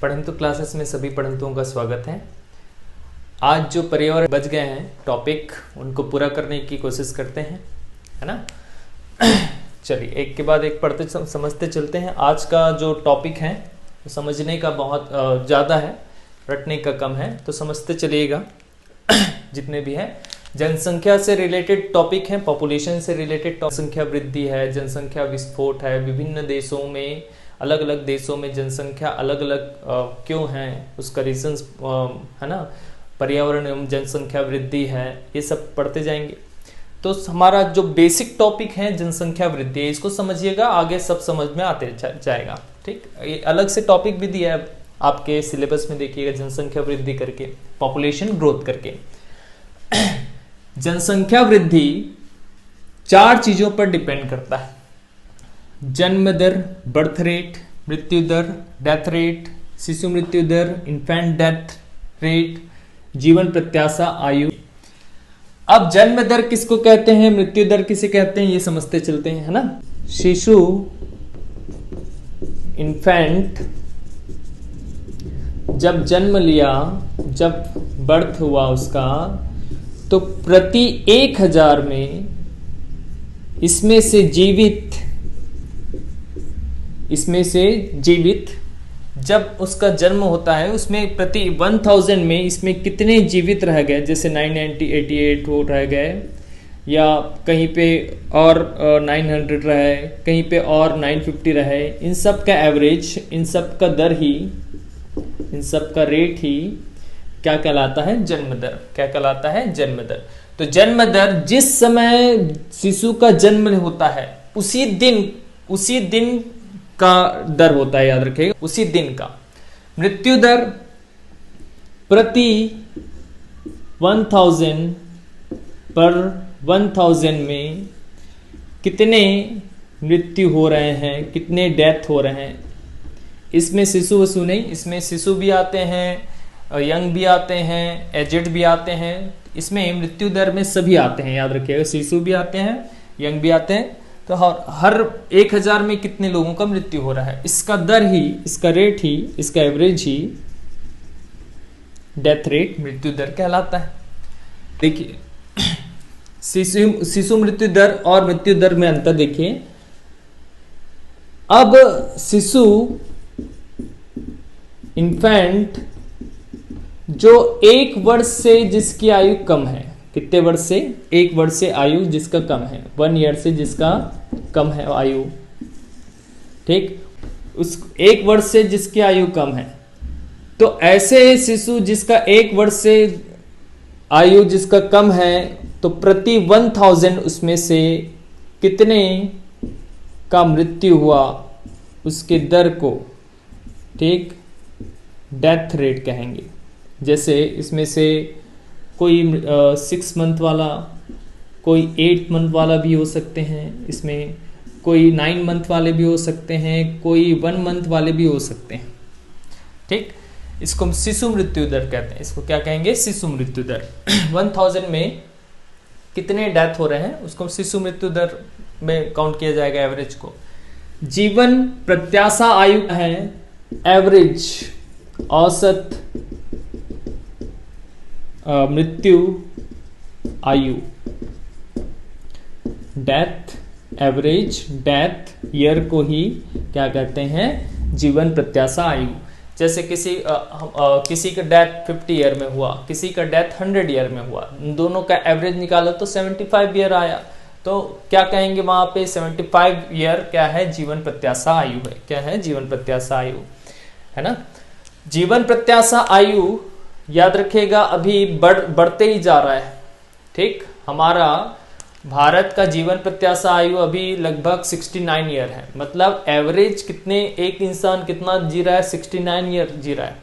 पढ़ंतु classes में सभी पढ़ंतुओं का स्वागत है। आज जो पर्यावरण बच गए हैं टॉपिक, उनको पूरा करने की कोशिश करते हैं, है ना। चलिए एक के बाद एक पढ़ते समझते चलते हैं। आज का जो टॉपिक है वो समझने का बहुत ज़्यादा है, रटने का कम है, तो समझते चलिएगा। जितने भी हैं जनसंख्या से रिलेटेड टॉपिक हैं, पॉपुलेशन से रिलेटेड जनसंख्या वृद्धि है, जनसंख्या विस्फोट है, विभिन्न देशों में, अलग अलग देशों में जनसंख्या अलग अलग क्यों है, उसका रीजंस है ना, पर्यावरण एवं जनसंख्या वृद्धि है, ये सब पढ़ते जाएंगे। तो हमारा जो बेसिक टॉपिक है जनसंख्या वृद्धि है, इसको समझिएगा, आगे सब समझ में आते जाएगा। ठीक, ये अलग से टॉपिक भी दिया है आपके सिलेबस में, देखिएगा, जनसंख्या वृद्धि करके, पॉपुलेशन ग्रोथ करके। जनसंख्या वृद्धि 4 चीजों पर डिपेंड करता है: जन्म दर, बर्थ रेट, मृत्यु दर, डेथ रेट, शिशु मृत्यु दर, इन्फेंट डेथ रेट, जीवन प्रत्याशा, आयु। अब जन्म दर किसको कहते हैं, मृत्यु दर किसे कहते हैं, ये समझते चलते हैं, है ना। शिशु, इन्फेंट, जब जन्म लिया, जब बर्थ हुआ उसका, तो प्रति 1000 में इसमें से जीवित जब उसका जन्म होता है, उसमें प्रति 1000 में इसमें कितने जीवित रह गए, जैसे 988 वो रह गए, या कहीं पे और 900 रहे, कहीं पे और 950 रहे, इन सब का एवरेज, इन सब का दर ही, इन सब का रेट ही क्या कहलाता है, जन्म दर। क्या कहलाता है, जन्म दर। तो जन्म दर जिस समय शिशु का जन्म होता है उसी दिन का दर होता है, याद रखिएगा, उसी दिन का। मृत्यु दर प्रति 1000 पर 1000 में कितने मृत्यु हो रहे हैं, कितने डेथ हो रहे हैं। इसमें शिशु वसु नहीं, इसमें शिशु भी आते हैं, यंग भी आते हैं, एजेड भी आते हैं। इसमें मृत्यु दर में सभी आते हैं, याद रखिएगा, शिशु भी आते हैं, यंग भी आते हैं। तो हर 1000 में कितने लोगों का मृत्यु हो रहा है, इसका दर ही, इसका रेट ही, इसका एवरेज ही डेथ रेट, मृत्यु दर कहलाता है। देखिए, शिशु मृत्यु दर और मृत्यु दर में अंतर देखिए। अब शिशु, इन्फेंट, जो 1 वर्ष से जिसकी आयु कम है, कितने वर्ष से, 1 वर्ष से आयु जिसका कम है, 1 ईयर से जिसका कम है आयु, ठीक, उस 1 वर्ष से जिसकी आयु कम है, तो ऐसे शिशु जिसका 1 वर्ष से आयु जिसका कम है, तो प्रति 1000 उसमें से कितने का मृत्यु हुआ, उसके दर को, ठीक, डेथ रेट कहेंगे। जैसे इसमें से कोई 6 मंथ वाला, कोई 8 मंथ वाला भी हो सकते हैं, इसमें कोई 9 मंथ वाले भी हो सकते हैं, कोई 1 मंथ वाले भी हो सकते हैं, ठीक। इसको हम शिशु मृत्यु दर कहते हैं। इसको क्या कहेंगे, शिशु मृत्यु दर। 1000 में कितने डेथ हो रहे हैं, उसको शिशु मृत्यु दर में काउंट किया जाएगा, एवरेज को। जीवन प्रत्याशा आयु है एवरेज, औसत मृत्यु आयु, डेथ एवरेज, डेथ ईयर को ही क्या कहते हैं, जीवन प्रत्याशा आयु। जैसे किसी का डेथ 50 ईयर में हुआ, किसी का डेथ 100 ईयर में हुआ, दोनों का एवरेज निकालो तो 75 ईयर आया, तो क्या कहेंगे वहां पे, 75 ईयर क्या है, जीवन प्रत्याशा आयु है। क्या है, जीवन प्रत्याशा आयु, है ना। जीवन प्रत्याशा आयु याद रखिएगा अभी बढ़ते ही जा रहा है, ठीक। हमारा भारत का जीवन प्रत्याशा आयु अभी लगभग 69 ईयर है। मतलब एवरेज कितने, एक इंसान कितना जी रहा है, 69 ईयर जी रहा है।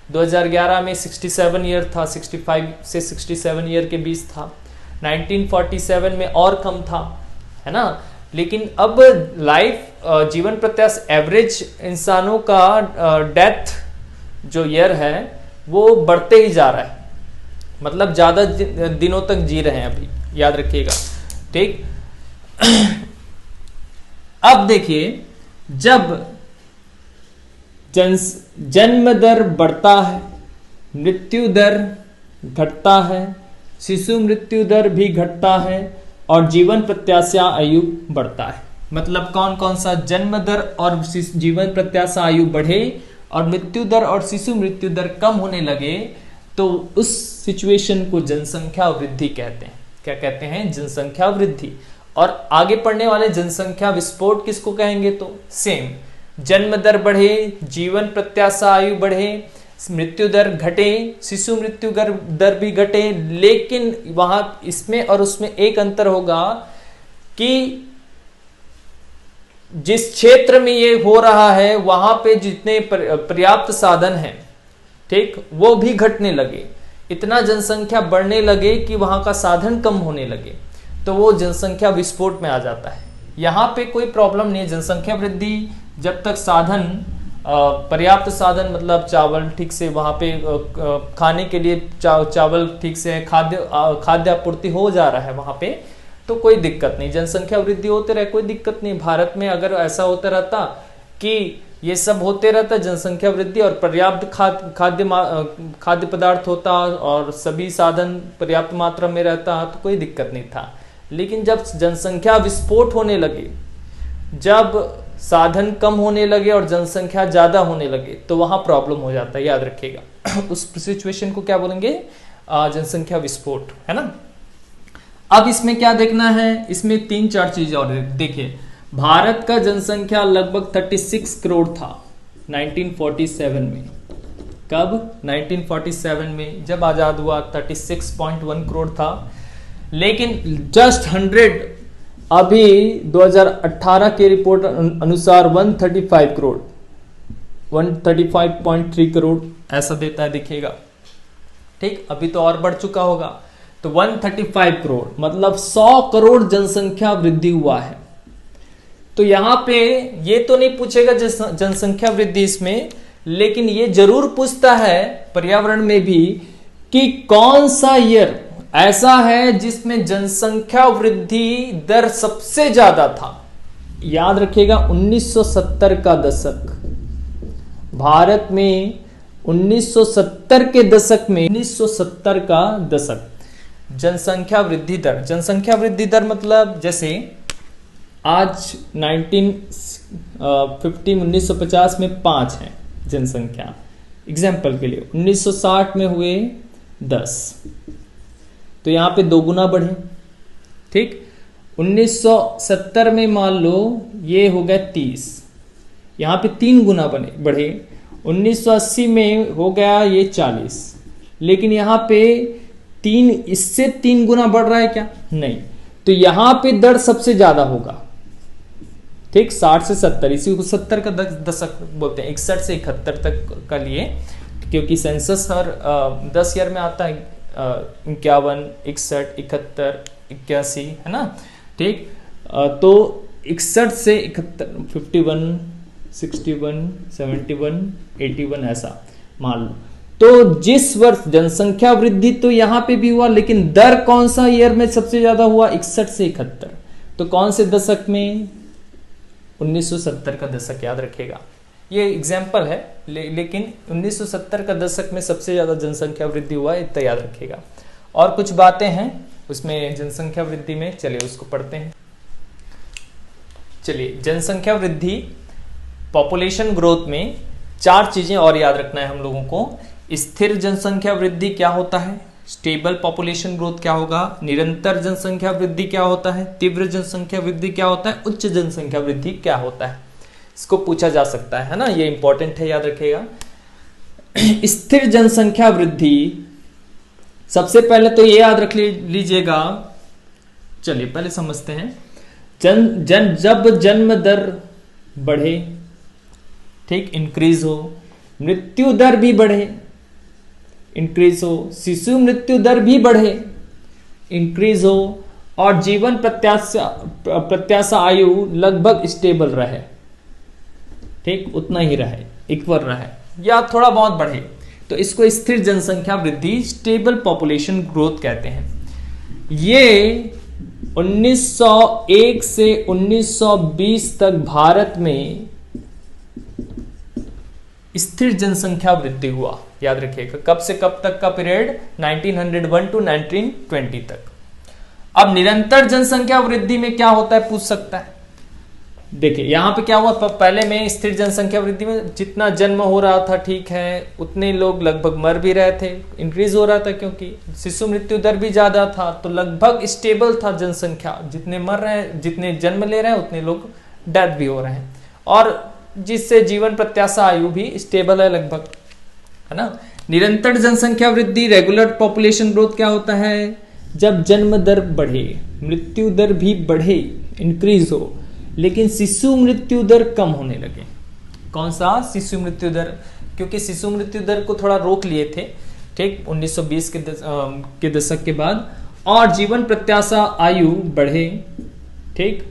2011 में 67 ईयर था, 65 से 67 ईयर के बीच था। 1947 में और कम था, है ना। लेकिन अब लाइफ जीवन प्रत्याशा एवरेज इंसानों का डेथ जो ईयर है वो बढ़ते ही जा रहा है, मतलब ज्यादा दिनों तक जी रहे हैं अभी, याद रखिएगा, ठीक। अब देखिए, जब जन्म दर बढ़ता है, मृत्यु दर घटता है, शिशु मृत्यु दर भी घटता है और जीवन प्रत्याशा आयु बढ़ता है। मतलब कौन कौन सा? जन्म दर और जीवन प्रत्याशा आयु बढ़े और मृत्यु दर और शिशु मृत्यु दर कम होने लगे तो उस सिचुएशन को जनसंख्या वृद्धि कहते हैं। क्या कहते हैं? जनसंख्या वृद्धि। और आगे पढ़ने वाले जनसंख्या विस्फोट किसको कहेंगे? तो सेम, जन्म दर बढ़े, जीवन प्रत्याशा आयु बढ़े, मृत्यु दर घटे, शिशु मृत्यु दर भी घटे, लेकिन वहां इसमें और उसमें एक अंतर होगा कि जिस क्षेत्र में ये हो रहा है वहां पे जितने पर्याप्त साधन हैं, ठीक, वो भी घटने लगे, इतना जनसंख्या बढ़ने लगे कि वहां का साधन कम होने लगे, तो वो जनसंख्या विस्फोट में आ जाता है। यहाँ पे कोई प्रॉब्लम नहीं है। जनसंख्या वृद्धि जब तक साधन पर्याप्त साधन, मतलब चावल ठीक से वहां पे खाने के लिए चावल ठीक से खाद्य आपूर्ति हो जा रहा है वहां पे, तो कोई दिक्कत नहीं। जनसंख्या वृद्धि होते रहे, कोई दिक्कत नहीं। भारत में अगर ऐसा होता रहता कि ये सब होते रहता, जनसंख्या वृद्धि और पर्याप्त खाद्य पदार्थ होता और सभी साधन पर्याप्त मात्रा में रहता, तो कोई दिक्कत नहीं था। लेकिन जब जनसंख्या विस्फोट होने लगे, जब साधन कम होने लगे और जनसंख्या ज्यादा होने लगे, तो वहां प्रॉब्लम हो जाता है, याद रखिएगा। उस सिचुएशन को क्या बोलेंगे? जनसंख्या विस्फोट, है ना। अब इसमें क्या देखना है? इसमें 3-4 चीजें और देखिए। भारत का जनसंख्या लगभग 36 करोड़ था 1947 में। कब? 1947 में जब आजाद हुआ 36.1 करोड़ था। लेकिन जस्ट 100 अभी 2018 के रिपोर्ट अनुसार 135 करोड़, 135.3 करोड़ ऐसा देता है, देखिएगा, ठीक। अभी तो और बढ़ चुका होगा। तो 135 करोड़ मतलब 100 करोड़ जनसंख्या वृद्धि हुआ है। तो यहां पे ये तो नहीं पूछेगा जनसंख्या वृद्धि इसमें, लेकिन ये जरूर पूछता है पर्यावरण में भी कि कौन सा ईयर ऐसा है जिसमें जनसंख्या वृद्धि दर सबसे ज्यादा था। याद रखिएगा 1970 का दशक, भारत में 1970 के दशक में, 1970 का दशक जनसंख्या वृद्धि दर। जनसंख्या वृद्धि दर मतलब जैसे आज 1950 में 5 है जनसंख्या, एग्जाम्पल के लिए 1960 में हुए 10, तो यहां पे 2 गुना बढ़े, ठीक। 1970 में मान लो ये हो गया 30, यहां पे 3 गुना बढ़े। 1980 में हो गया ये 40, लेकिन यहां पे इससे 3 गुना बढ़ रहा है क्या? नहीं। तो यहां पे दर सबसे ज्यादा होगा, ठीक, 60 से 70, इसी को 70 का दशक बोलते हैं, 61 से 71 तक का लिए, क्योंकि सेंसस हर 10 ईयर में आता है, 51, 61, 71, 81, है ना, ठीक। तो 61 से 71, 51, 61, 71, 81 ऐसा मान लो। तो जिस वर्ष जनसंख्या वृद्धि तो यहां पे भी हुआ, लेकिन दर कौन सा ईयर में सबसे ज्यादा हुआ? 61 से 71। तो कौन से दशक में? 1970 का दशक, याद रखिएगा। ये एग्जाम्पल है, लेकिन 1970 का दशक में सबसे ज्यादा जनसंख्या वृद्धि हुआ, इतना याद रखिएगा। और कुछ बातें हैं उसमें जनसंख्या वृद्धि में, चलिए उसको पढ़ते हैं। चलिए, जनसंख्या वृद्धि पॉपुलेशन ग्रोथ में 4 चीजें और याद रखना है हम लोगों को। स्थिर जनसंख्या वृद्धि क्या होता है, स्टेबल पॉपुलेशन ग्रोथ क्या होगा, निरंतर जनसंख्या वृद्धि क्या होता है, तीव्र जनसंख्या वृद्धि क्या होता है, उच्च जनसंख्या वृद्धि क्या होता है, इसको पूछा जा सकता है ना, ये इंपॉर्टेंट है, याद रखिएगा। स्थिर जनसंख्या वृद्धि, सबसे पहले तो ये याद रख लीजिएगा। चलिए पहले समझते हैं। जब जन्म दर बढ़े, ठीक, इंक्रीज हो, मृत्यु दर भी बढ़े, इंक्रीज हो, शिशु मृत्यु दर भी बढ़े, इंक्रीज हो, और जीवन प्रत्याशा आयु लगभग स्टेबल रहे, ठीक, उतना ही रहे, इक्वल रहे या थोड़ा बहुत बढ़े, तो इसको स्थिर जनसंख्या वृद्धि, स्टेबल पॉपुलेशन ग्रोथ कहते हैं। ये 1901 से 1920 तक भारत में स्थिर जनसंख्या वृद्धि हुआ। याद रखिएगा, कब से कब तक का पीरियड, 1901 टू 1920 तक। अब निरंतर जनसंख्या वृद्धि में क्या होता है, पूछ सकता है। देखिए यहां पे क्या हुआ, पहले में स्थिर जनसंख्या वृद्धि में जितना जन्म हो रहा था, ठीक है, उतने लोग लगभग मर भी रहे थे, इंक्रीज हो रहा था, क्योंकि शिशु मृत्यु दर भी ज्यादा था, तो लगभग स्टेबल था जनसंख्या, जितने मर रहे हैं, जितने जन्म ले रहे हैं, उतने लोग डेथ भी हो रहे हैं, और जिससे जीवन प्रत्याशा आयु भी स्टेबल है लगभग, है ना। निरंतर जनसंख्या वृद्धि, रेगुलर पॉपुलेशन ग्रोथ क्या होता है, जब जन्म दर बढ़े, मृत्यु दर भी बढ़े, इंक्रीज हो, लेकिन शिशु मृत्यु दर कम होने लगे। कौन सा, शिशु मृत्यु दर, क्योंकि शिशु मृत्यु दर को थोड़ा रोक लिए थे, ठीक, 1920 के दशक के बाद, और जीवन प्रत्याशा आयु बढ़े, ठीक,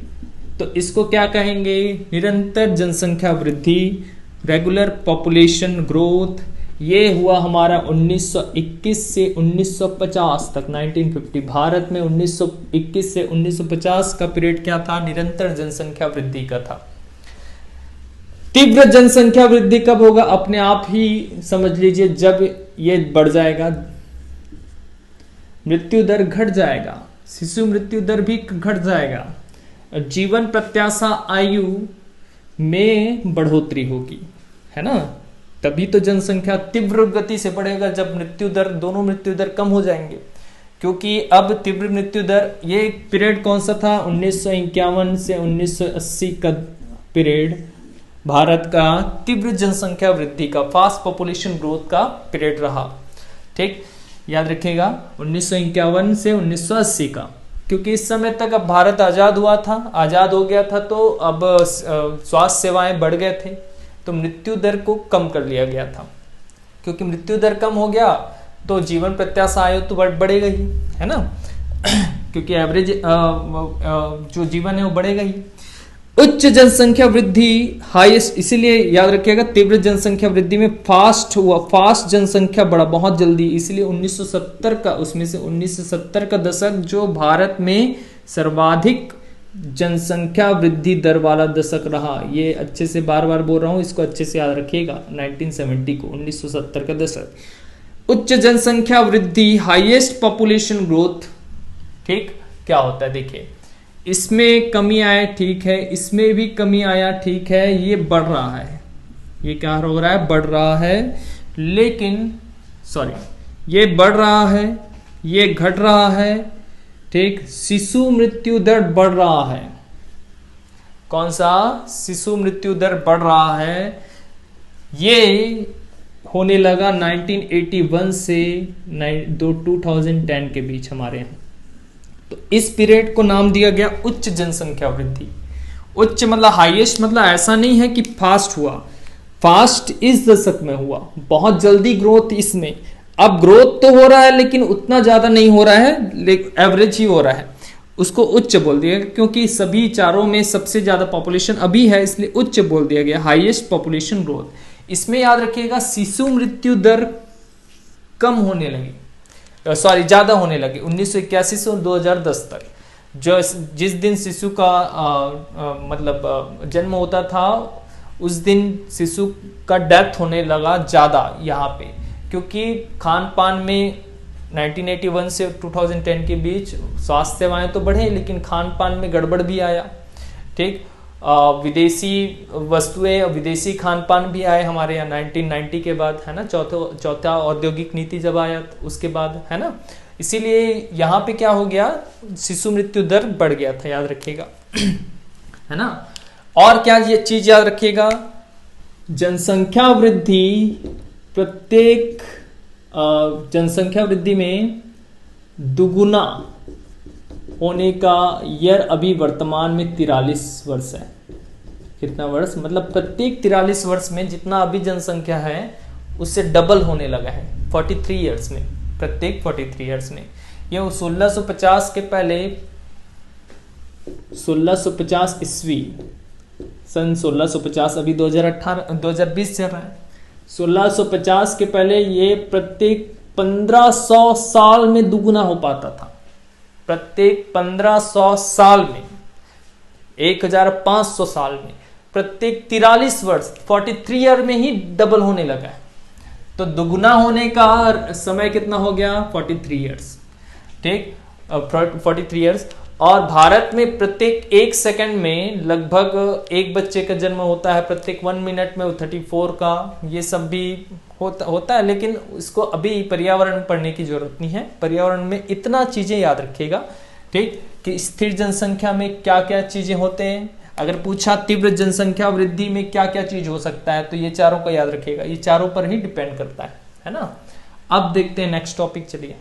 तो इसको क्या कहेंगे, निरंतर जनसंख्या वृद्धि, रेगुलर पॉपुलेशन ग्रोथ। ये हुआ हमारा 1921 से 1950 तक, 1950। भारत में 1921 से 1950 का पीरियड क्या था, निरंतर जनसंख्या वृद्धि का था। तीव्र जनसंख्या वृद्धि कब होगा, अपने आप ही समझ लीजिए, जब ये बढ़ जाएगा, मृत्यु दर घट जाएगा, शिशु मृत्यु दर भी घट जाएगा, जीवन प्रत्याशा आयु में बढ़ोतरी होगी, है ना, तभी तो जनसंख्या तीव्र गति से बढ़ेगा, जब मृत्यु दर, दोनों मृत्यु दर कम हो जाएंगे। क्योंकि अब तीव्र मृत्यु दर, ये पीरियड कौन सा था, 1951 से 1980 का पीरियड भारत का तीव्र जनसंख्या वृद्धि का, फास्ट पॉपुलेशन ग्रोथ का पीरियड रहा, ठीक, याद रखिएगा, 1951 से 1980 का। क्योंकि इस समय तक अब भारत आजाद हुआ था, आजाद हो गया था, तो अब स्वास्थ्य सेवाएं बढ़ गए थे, तो मृत्यु दर को कम कर लिया गया था। क्योंकि मृत्यु दर कम हो गया तो जीवन प्रत्याशा आयु तो बढ़ेगा ही, है ना, क्योंकि एवरेज जो जीवन है वो बढ़ेगा ही। उच्च जनसंख्या वृद्धि, हाईएस्ट, इसीलिए याद रखिएगा, तीव्र जनसंख्या वृद्धि में फास्ट हुआ, फास्ट जनसंख्या बढ़ा बहुत जल्दी, इसलिए 1970 का, उसमें से 1970 का दशक जो भारत में सर्वाधिक जनसंख्या वृद्धि दर वाला दशक रहा। ये अच्छे से बार बार बोल रहा हूं, इसको अच्छे से याद रखिएगा, 1970 को, 1970 का दशक। उच्च जनसंख्या वृद्धि, हाईएस्ट पॉपुलेशन ग्रोथ, ठीक, क्या होता है, देखिए, इसमें कमी आया, ठीक है, इसमें भी कमी आया, ठीक है, ये बढ़ रहा है, ये क्या हो रहा है, बढ़ रहा है, लेकिन ये बढ़ रहा है, ये घट रहा है, ठीक, शिशु मृत्यु दर बढ़ रहा है। कौन सा, शिशु मृत्यु दर बढ़ रहा है, ये होने लगा 1981 से 2010 के बीच हमारे यहाँ। तो इस पीरियड को नाम दिया गया उच्च जनसंख्या वृद्धि। उच्च मतलब हाईएस्ट, मतलब ऐसा नहीं है कि फास्ट हुआ, फास्ट इस दशक में हुआ, बहुत जल्दी ग्रोथ इसमें, अब ग्रोथ तो हो रहा है लेकिन उतना ज्यादा नहीं हो रहा है, लेकिन एवरेज ही हो रहा है, उसको उच्च बोल दिया गया, क्योंकि सभी चारों में सबसे ज्यादा पॉपुलेशन अभी है, इसलिए उच्च बोल दिया गया, हाईएस्ट पॉपुलेशन ग्रोथ। इसमें याद रखिएगा, शिशु मृत्यु दर कम होने लगी, ज्यादा होने लगी 1981 से 2010 तक। जो जिस दिन शिशु का मतलब जन्म होता था, उस दिन शिशु का डेथ होने लगा ज्यादा यहाँ पे, क्योंकि खान पान में 1981 से 2010 के बीच स्वास्थ्य सेवाएं तो बढ़े, लेकिन खान पान में गड़बड़ भी आया, ठीक, विदेशी वस्तुएं, विदेशी खान पान भी आए हमारे यहाँ 1990 के बाद, है ना, चौथा औद्योगिक नीति जब आया तो उसके बाद, है ना, इसीलिए यहाँ पे क्या हो गया, शिशु मृत्यु दर बढ़ गया था, याद रखिएगा, है ना। और क्या ये चीज याद रखिएगा, जनसंख्या वृद्धि, प्रत्येक जनसंख्या वृद्धि में दुगुना होने का ईयर अभी वर्तमान में 43 वर्ष है। कितना वर्ष, मतलब प्रत्येक 43 वर्ष में जितना अभी जनसंख्या है उससे डबल होने लगा है 43 ईयर्स में, प्रत्येक 43 ईयर्स में। ये 1650 के पहले, 1650 ईस्वी, सन 1650, अभी 2020 चल रहा है, 1650 के पहले ये प्रत्येक 1500 साल में दुगुना हो पाता था, प्रत्येक 1500 साल में, 1500 साल में प्रत्येक 43 वर्ष 43 ईयर में ही डबल होने लगा है। तो दुगुना होने का समय कितना हो गया? 43 ईयर्स। ठीक, 43 ईयर्स। और भारत में प्रत्येक 1 सेकंड में लगभग एक बच्चे का जन्म होता है, प्रत्येक 1 मिनट में 34 का, ये सब भी होता है। लेकिन इसको अभी पर्यावरण पढ़ने की जरूरत नहीं है। पर्यावरण में इतना चीजें याद रखिएगा, ठीक, कि स्थिर जनसंख्या में क्या क्या चीजें होते हैं। अगर पूछा तीव्र जनसंख्या वृद्धि में क्या क्या चीज हो सकता है, तो ये चारों को याद रखिएगा, ये चारों पर ही डिपेंड करता है ना। अब देखते हैं नेक्स्ट टॉपिक, चलिए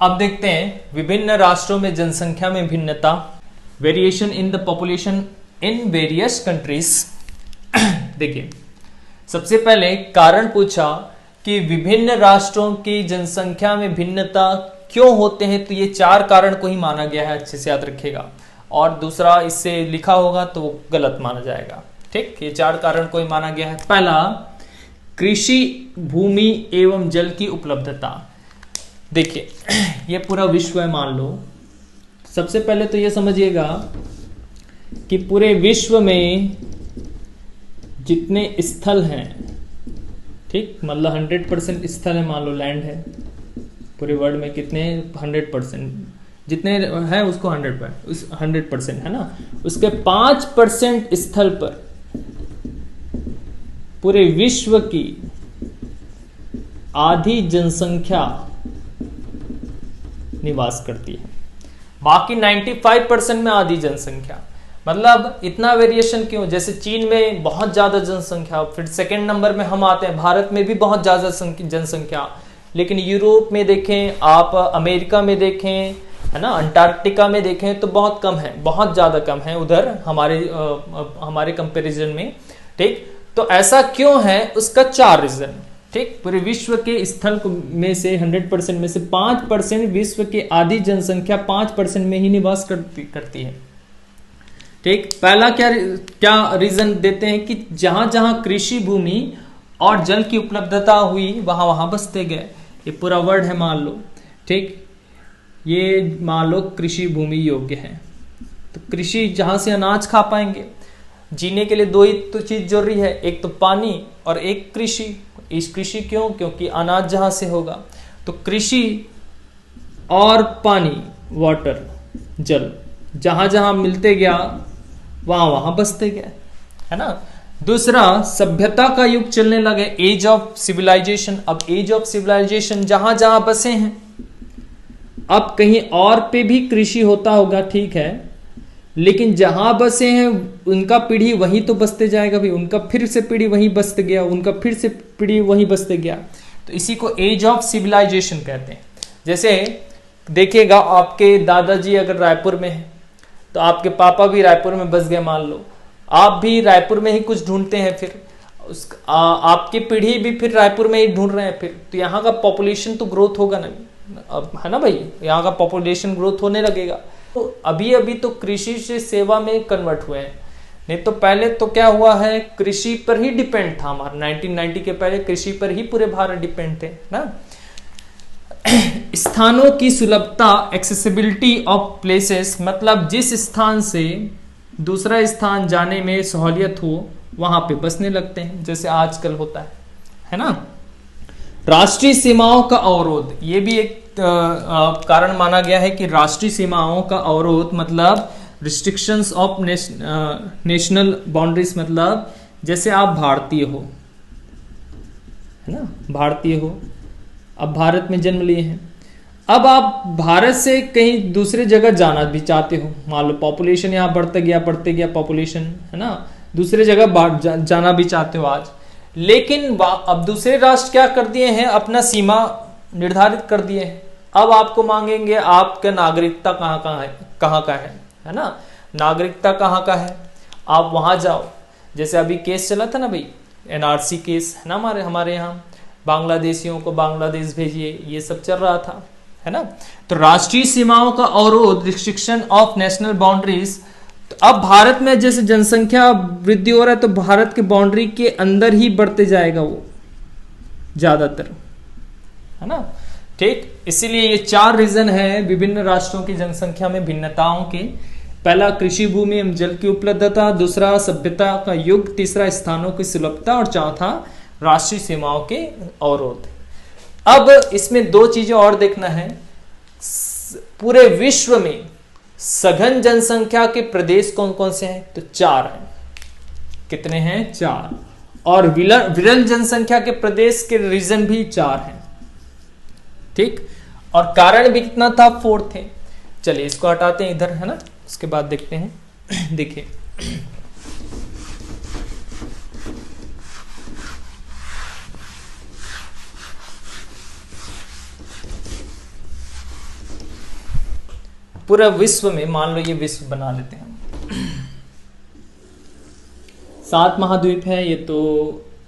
अब देखते हैं विभिन्न राष्ट्रों में जनसंख्या में भिन्नता, variation in the population in various countries. देखिए, सबसे पहले कारण पूछा कि विभिन्न राष्ट्रों की जनसंख्या में भिन्नता क्यों होते हैं, तो ये 4 कारण को ही माना गया है, अच्छे से याद रखिएगा। और दूसरा इससे लिखा होगा तो वो गलत माना जाएगा। ठीक, ये 4 कारण को ही माना गया है। पहला, कृषि भूमि एवं जल की उपलब्धता। देखिए, ये पूरा विश्व है मान लो। सबसे पहले तो ये समझिएगा कि पूरे विश्व में जितने स्थल हैं, ठीक, मतलब 100% स्थल है, मान लो लैंड है पूरे वर्ल्ड में, कितने 100% जितने है उसको 100% है ना। उसके 5% स्थल पर पूरे विश्व की आधी जनसंख्या निवास करती है, बाकी 95% में आधी जनसंख्या। मतलब इतना वेरिएशन क्यों? जैसे चीन में बहुत ज्यादा जनसंख्या, फिर सेकंड नंबर में हम आते हैं, भारत में भी बहुत ज्यादा जनसंख्या, लेकिन यूरोप में देखें आप, अमेरिका में देखें, है ना, अंटार्कटिका में देखें तो बहुत कम है, बहुत ज्यादा कम है उधर हमारे कंपैरिजन में। ठीक, तो ऐसा क्यों है? उसका 4 रीजन। ठीक, पूरे विश्व के स्थल में से 100% में से 5% विश्व की आधी जनसंख्या 5% में ही निवास करती है। ठीक, पहला क्या रीजन देते हैं कि जहां जहां कृषि भूमि और जल की उपलब्धता हुई वहां वहां बसते गए। ये पूरा वर्ड है मान लो, ठीक, ये मान लो कृषि भूमि योग्य है, तो कृषि जहां से अनाज खा पाएंगे। जीने के लिए 2 ही तो चीज जरूरी है, एक तो पानी और एक कृषि। इस कृषि क्यों? क्योंकि अनाज जहां से होगा, तो कृषि और पानी, वाटर, जल जहां जहां मिलते गया वहां वहां बसते गए, है ना। दूसरा, सभ्यता का युग चलने लगे, एज ऑफ सिविलाइजेशन। अब एज ऑफ सिविलाइजेशन जहां जहां बसे हैं, अब कहीं और पे भी कृषि होता होगा, ठीक है, लेकिन जहां बसे हैं उनका पीढ़ी वहीं तो बसते जाएगा भी, उनका फिर से पीढ़ी वहीं बसते गया, उनका फिर से पीढ़ी वहीं बसते गया, तो इसी को एज ऑफ सिविलाइजेशन कहते हैं। जैसे देखिएगा, आपके दादाजी अगर रायपुर में है तो आपके पापा भी रायपुर में बस गए मान लो, आप भी रायपुर में ही कुछ ढूंढते हैं, फिर आपकी पीढ़ी भी फिर रायपुर में ही ढूंढ रहे हैं, फिर तो यहाँ का पॉपुलेशन तो ग्रोथ होगा ना, अब है ना भाई, यहाँ का पॉपुलेशन ग्रोथ होने लगेगा। तो अभी अभी तो कृषि से सेवा में कन्वर्ट हुए हैं, नहीं तो पहले तो क्या हुआ है, कृषि पर ही डिपेंड था हमारा। 1990 के पहले कृषि पर ही पूरे भारत डिपेंड थे ना। स्थानों की सुलभता, एक्सेसिबिलिटी ऑफ प्लेसेस, मतलब जिस स्थान से दूसरा स्थान जाने में सहूलियत हो वहां पे बसने लगते हैं, जैसे आजकल होता है ना। राष्ट्रीय सीमाओं का अवरोध, ये भी एक कारण माना गया है कि राष्ट्रीय सीमाओं का अवरोध मतलब रिस्ट्रिक्शंस ऑफ नेशनल बाउंड्रीज, मतलब जैसे आप भारतीय हो, है ना, भारतीय हो, अब भारत में जन्म लिए हैं, अब आप भारत से कहीं दूसरे जगह जाना भी चाहते हो, मान लो पॉपुलेशन यहाँ बढ़ते गया पॉपुलेशन, है ना, दूसरे जगह जाना भी चाहते हो आज, लेकिन अब दूसरे राष्ट्र क्या कर दिए हैं, अपना सीमा निर्धारित कर दिए हैं। अब आपको मांगेंगे आपका नागरिकता कहाँ का है ना, नागरिकता कहाँ का है, आप वहां जाओ। जैसे अभी केस चला था ना भाई, NRC केस है ना, हमारे यहाँ बांग्लादेशियों को बांग्लादेश भेजिए, ये सब चल रहा था, है ना। तो राष्ट्रीय सीमाओं का अवरोध, रिस्ट्रिक्शन ऑफ नेशनल बाउंड्रीज, तो अब भारत में जैसे जनसंख्या वृद्धि हो रहा है तो भारत के बाउंड्री के अंदर ही बढ़ते जाएगा वो ज्यादातर, है ना। ठीक, इसीलिए ये 4 रीजन है विभिन्न राष्ट्रों की जनसंख्या में भिन्नताओं के। पहला कृषि भूमि एवं जल की उपलब्धता, दूसरा सभ्यता का युग, तीसरा स्थानों की सुलभता और चौथा राष्ट्रीय सीमाओं के अवरोध। अब इसमें 2 चीजें और देखना है। पूरे विश्व में सघन जनसंख्या के प्रदेश कौन कौन से हैं? तो 4 हैं। कितने हैं? 4। और विरल जनसंख्या के प्रदेश के रीजन भी 4 हैं। ठीक, और कारण भी कितना था? 4 थे। चलिए इसको हटाते हैं इधर, है ना, उसके बाद देखते हैं। देखिए पूरा विश्व में, मान लो ये विश्व बना लेते हैं हम, 7 महाद्वीप है। ये तो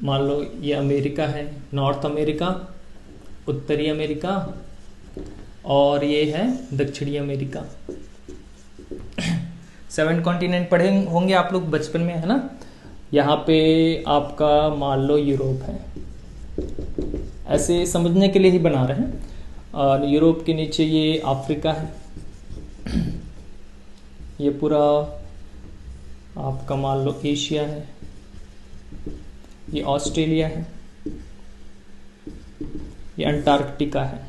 मान लो ये अमेरिका है, नॉर्थ अमेरिका, उत्तरी अमेरिका, और ये है दक्षिणी अमेरिका। 7 कॉन्टिनेंट पढ़े होंगे आप लोग बचपन में, है ना। यहाँ पे आपका मान लो यूरोप है, ऐसे समझने के लिए ही बना रहे हैं। और यूरोप के नीचे ये अफ्रीका है, ये पूरा आपका मान लो एशिया है, ये ऑस्ट्रेलिया है, ये अंटार्कटिका है।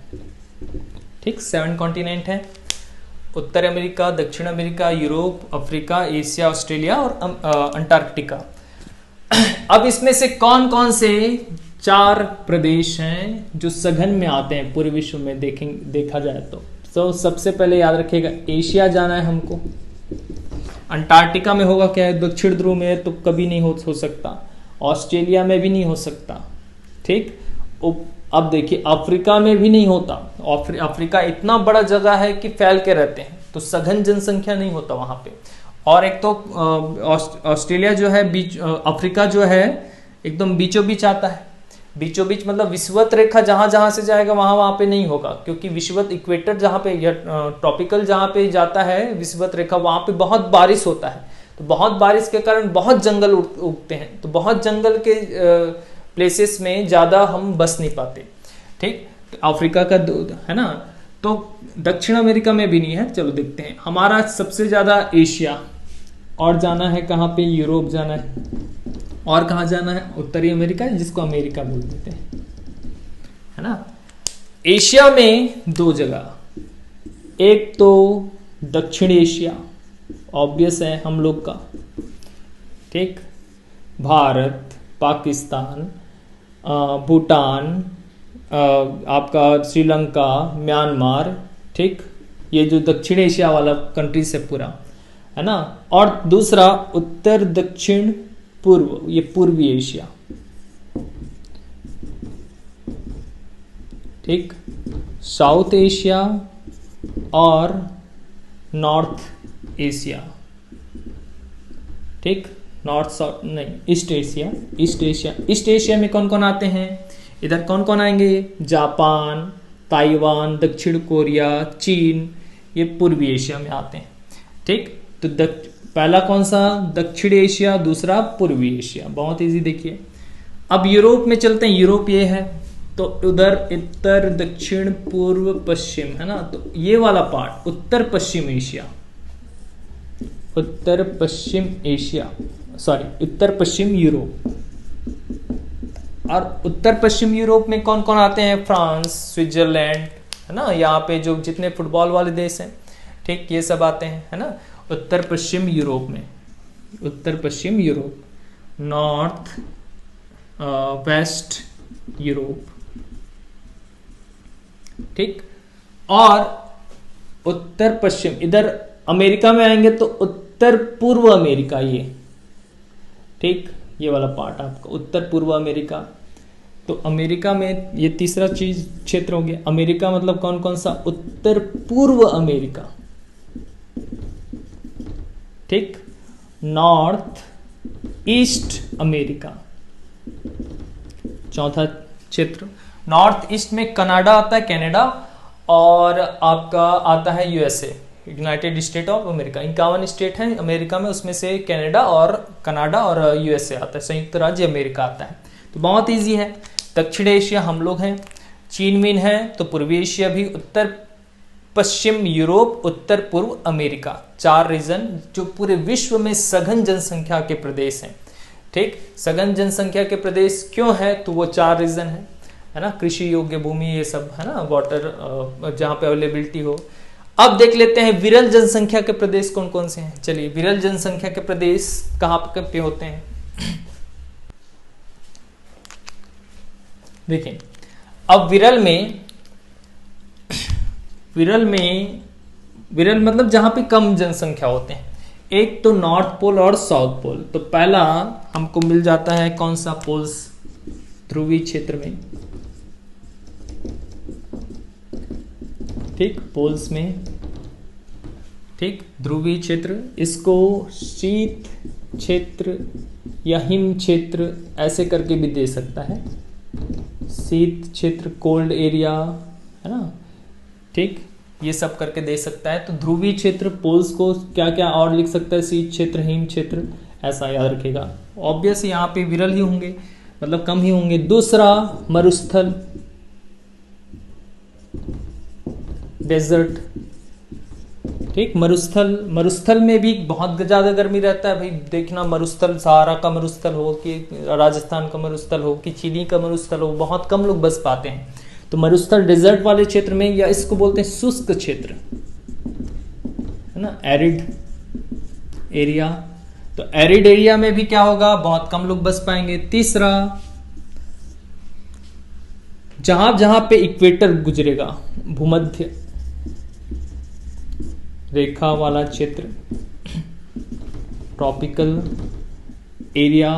ठीक, 7 कॉन्टिनेंट है। उत्तर अमेरिका, दक्षिण America, Europe, Africa, Asia, Australia और अंटार्कटिका। अब इसमें से कौन कौन से 4 प्रदेश हैं जो सघन में आते हैं पूरे विश्व में देखा जाए तो सबसे पहले याद रखिएगा, एशिया जाना है हमको। अंटार्कटिका में होगा क्या है? दक्षिण ध्रुव में तो कभी नहीं हो सकता। ऑस्ट्रेलिया में भी नहीं हो सकता। ठीक, अब देखिए अफ्रीका में भी नहीं होता। अफ्रीका इतना बड़ा जगह है कि फैल के रहते हैं, तो सघन जनसंख्या नहीं होता वहां पे। और एक तो ऑस्ट्रेलिया जो है अफ्रीका जो है एकदम बीचों बीच आता है। बीचों बीच मतलब विषुवत रेखा जहां जहां से जाएगा वहां पे नहीं होगा, क्योंकि विषुवत इक्वेटर जहां पे या ट्रॉपिकल जहां पे जाता है विषुवत रेखा, वहां पे बहुत बारिश होता है। तो बहुत बारिश के कारण बहुत जंगल उगते हैं, तो बहुत जंगल के प्लेसेस में ज्यादा हम बस नहीं पाते। ठीक, अफ्रीका का है ना। तो दक्षिण अमेरिका में भी नहीं है। चलो देखते हैं, हमारा सबसे ज्यादा एशिया, और जाना है कहाँ पे? यूरोप जाना है, और कहाँ जाना है? उत्तरी अमेरिका, जिसको अमेरिका बोल देते हैं, है ना। एशिया में 2 जगह, एक तो दक्षिण एशिया, ऑब्वियस है हम लोग का। ठीक, भारत, पाकिस्तान, भूटान, आपका श्रीलंका, म्यांमार। ठीक, ये जो दक्षिण एशिया वाला कंट्रीज है पूरा, है ना। और दूसरा उत्तर दक्षिण पूर्व, ये पूर्वी एशिया। ठीक, साउथ एशिया और नॉर्थ एशिया। ठीक, नॉर्थ साउथ नहीं, ईस्ट एशिया। ईस्ट एशिया में कौन कौन आते हैं? इधर कौन कौन आएंगे? जापान, ताइवान, दक्षिण कोरिया, चीन, ये पूर्वी एशिया में आते हैं। ठीक, तो पहला कौन सा? दक्षिण एशिया, दूसरा पूर्वी एशिया। बहुत इजी। देखिए अब यूरोप में चलते हैं। यूरोप ये है, तो उधर उत्तर, दक्षिण, पूर्व, पश्चिम, है ना। तो ये वाला पार्ट उत्तर पश्चिम एशिया, उत्तर पश्चिम एशिया, सॉरी उत्तर पश्चिम यूरोप। और उत्तर पश्चिम यूरोप में कौन कौन आते हैं? फ्रांस, स्विट्जरलैंड, है ना। यहाँ पे जो जितने फुटबॉल वाले देश हैं, ठीक, ये सब आते हैं, है ना, उत्तर पश्चिम यूरोप में। उत्तर पश्चिम यूरोप, नॉर्थ वेस्ट यूरोप। ठीक, और उत्तर पश्चिम इधर अमेरिका में आएंगे तो उत्तर पूर्व अमेरिका, ये ठीक, ये वाला पार्ट आपका उत्तर पूर्व अमेरिका। तो अमेरिका में ये तीसरा चीज क्षेत्र हो गया। अमेरिका मतलब कौन कौन सा? उत्तर पूर्व अमेरिका। ठीक, नॉर्थ ईस्ट अमेरिका, चौथा क्षेत्र। नॉर्थ ईस्ट में कनाडा आता है, कनाडा, और आपका आता है USA, United state of America. 51 state हैं अमेरिका में, उसमें से कनाडा और यूएसए आता है, संयुक्त राज्य अमेरिका आता है। तो बहुत इजी है। दक्षिण एशिया हम लोग हैं, चीन मीन है तो पूर्वी एशिया भी, उत्तर पश्चिम यूरोप, उत्तर पूर्व अमेरिका, 4 रीजन जो पूरे विश्व में सघन जनसंख्या के प्रदेश हैं। ठीक, सघन जनसंख्या के प्रदेश क्यों है, तो वो 4 रीजन है ना, कृषि योग्य भूमि, ये सब है ना, वाटर जहां पे अवेलेबिलिटी हो। अब देख लेते हैं विरल जनसंख्या के प्रदेश कौन कौन से हैं। चलिए, विरल जनसंख्या के प्रदेश कहां पे होते हैं, देखिए। अब विरल मतलब जहां पे कम जनसंख्या होते हैं। एक तो नॉर्थ पोल और साउथ पोल। तो पहला हमको मिल जाता है कौन सा, पोल्स, ध्रुवीय क्षेत्र में। ठीक, पोल्स में, ठीक, ध्रुवीय क्षेत्र, इसको शीत क्षेत्र या हिम क्षेत्र ऐसे करके भी दे सकता है। शीत क्षेत्र, कोल्ड एरिया, है ना, ठीक, ये सब करके दे सकता है। तो ध्रुवीय क्षेत्र, पोल्स को क्या क्या और लिख सकता है, शीत क्षेत्र, हिम क्षेत्र, ऐसा याद रखेगा। ऑब्वियस यहाँ पे विरल ही होंगे, मतलब कम ही होंगे। दूसरा मरुस्थल, डेजर्ट। ठीक, मरुस्थल में भी बहुत ज्यादा गर्मी रहता है भाई। देखना, मरुस्थल सहारा का मरुस्थल हो कि राजस्थान का मरुस्थल हो कि चिली का मरुस्थल हो, बहुत कम लोग बस पाते हैं। तो मरुस्थल डेजर्ट वाले क्षेत्र में, या इसको बोलते हैं शुष्क क्षेत्र, है ना, एरिड एरिया। तो एरिड एरिया में भी क्या होगा, बहुत कम लोग बस पाएंगे। तीसरा, जहां जहां पे इक्वेटर गुजरेगा, भूमध्य रेखा वाला क्षेत्र, ट्रॉपिकल एरिया।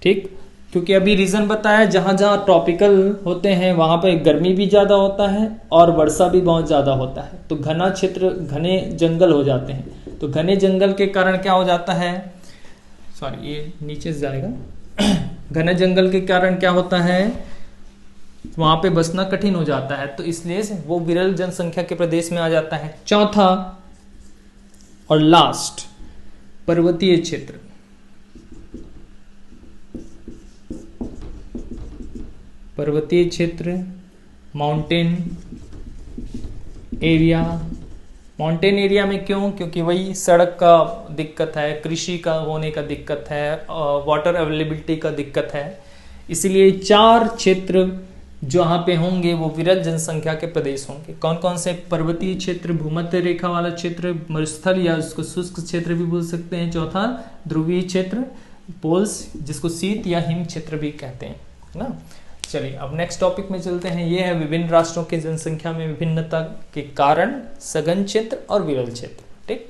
ठीक, क्योंकि अभी रीजन बताया, जहां जहां ट्रॉपिकल होते हैं वहां पे गर्मी भी ज्यादा होता है और वर्षा भी बहुत ज्यादा होता है। तो घना क्षेत्र, घने जंगल हो जाते हैं। तो घने जंगल के कारण क्या हो जाता है, सॉरी ये नीचे से जाएगा। घने जंगल के कारण क्या होता है, वहां पे बसना कठिन हो जाता है। तो इसलिए वो विरल जनसंख्या के प्रदेश में आ जाता है। चौथा और लास्ट, पर्वतीय क्षेत्र। पर्वतीय क्षेत्र, माउंटेन एरिया। माउंटेन एरिया में क्यों, क्योंकि वही सड़क का दिक्कत है, कृषि का होने का दिक्कत है, वाटर अवेलेबिलिटी का दिक्कत है। इसीलिए 4 क्षेत्र जहां पे होंगे वो विरल जनसंख्या के प्रदेश होंगे। कौन कौन से, पर्वतीय क्षेत्र, भूमध्य रेखा वाला क्षेत्र, मरुस्थल या उसको शुष्क क्षेत्र भी बोल सकते हैं। चौथा ध्रुवीय क्षेत्र, पोल्स, जिसको शीत या हिम क्षेत्र भी कहते हैं, है ना। चलिए, अब नेक्स्ट टॉपिक में चलते हैं। ये है विभिन्न राष्ट्रों की जनसंख्या में विभिन्नता के कारण, सघन क्षेत्र और विरल क्षेत्र। ठीक,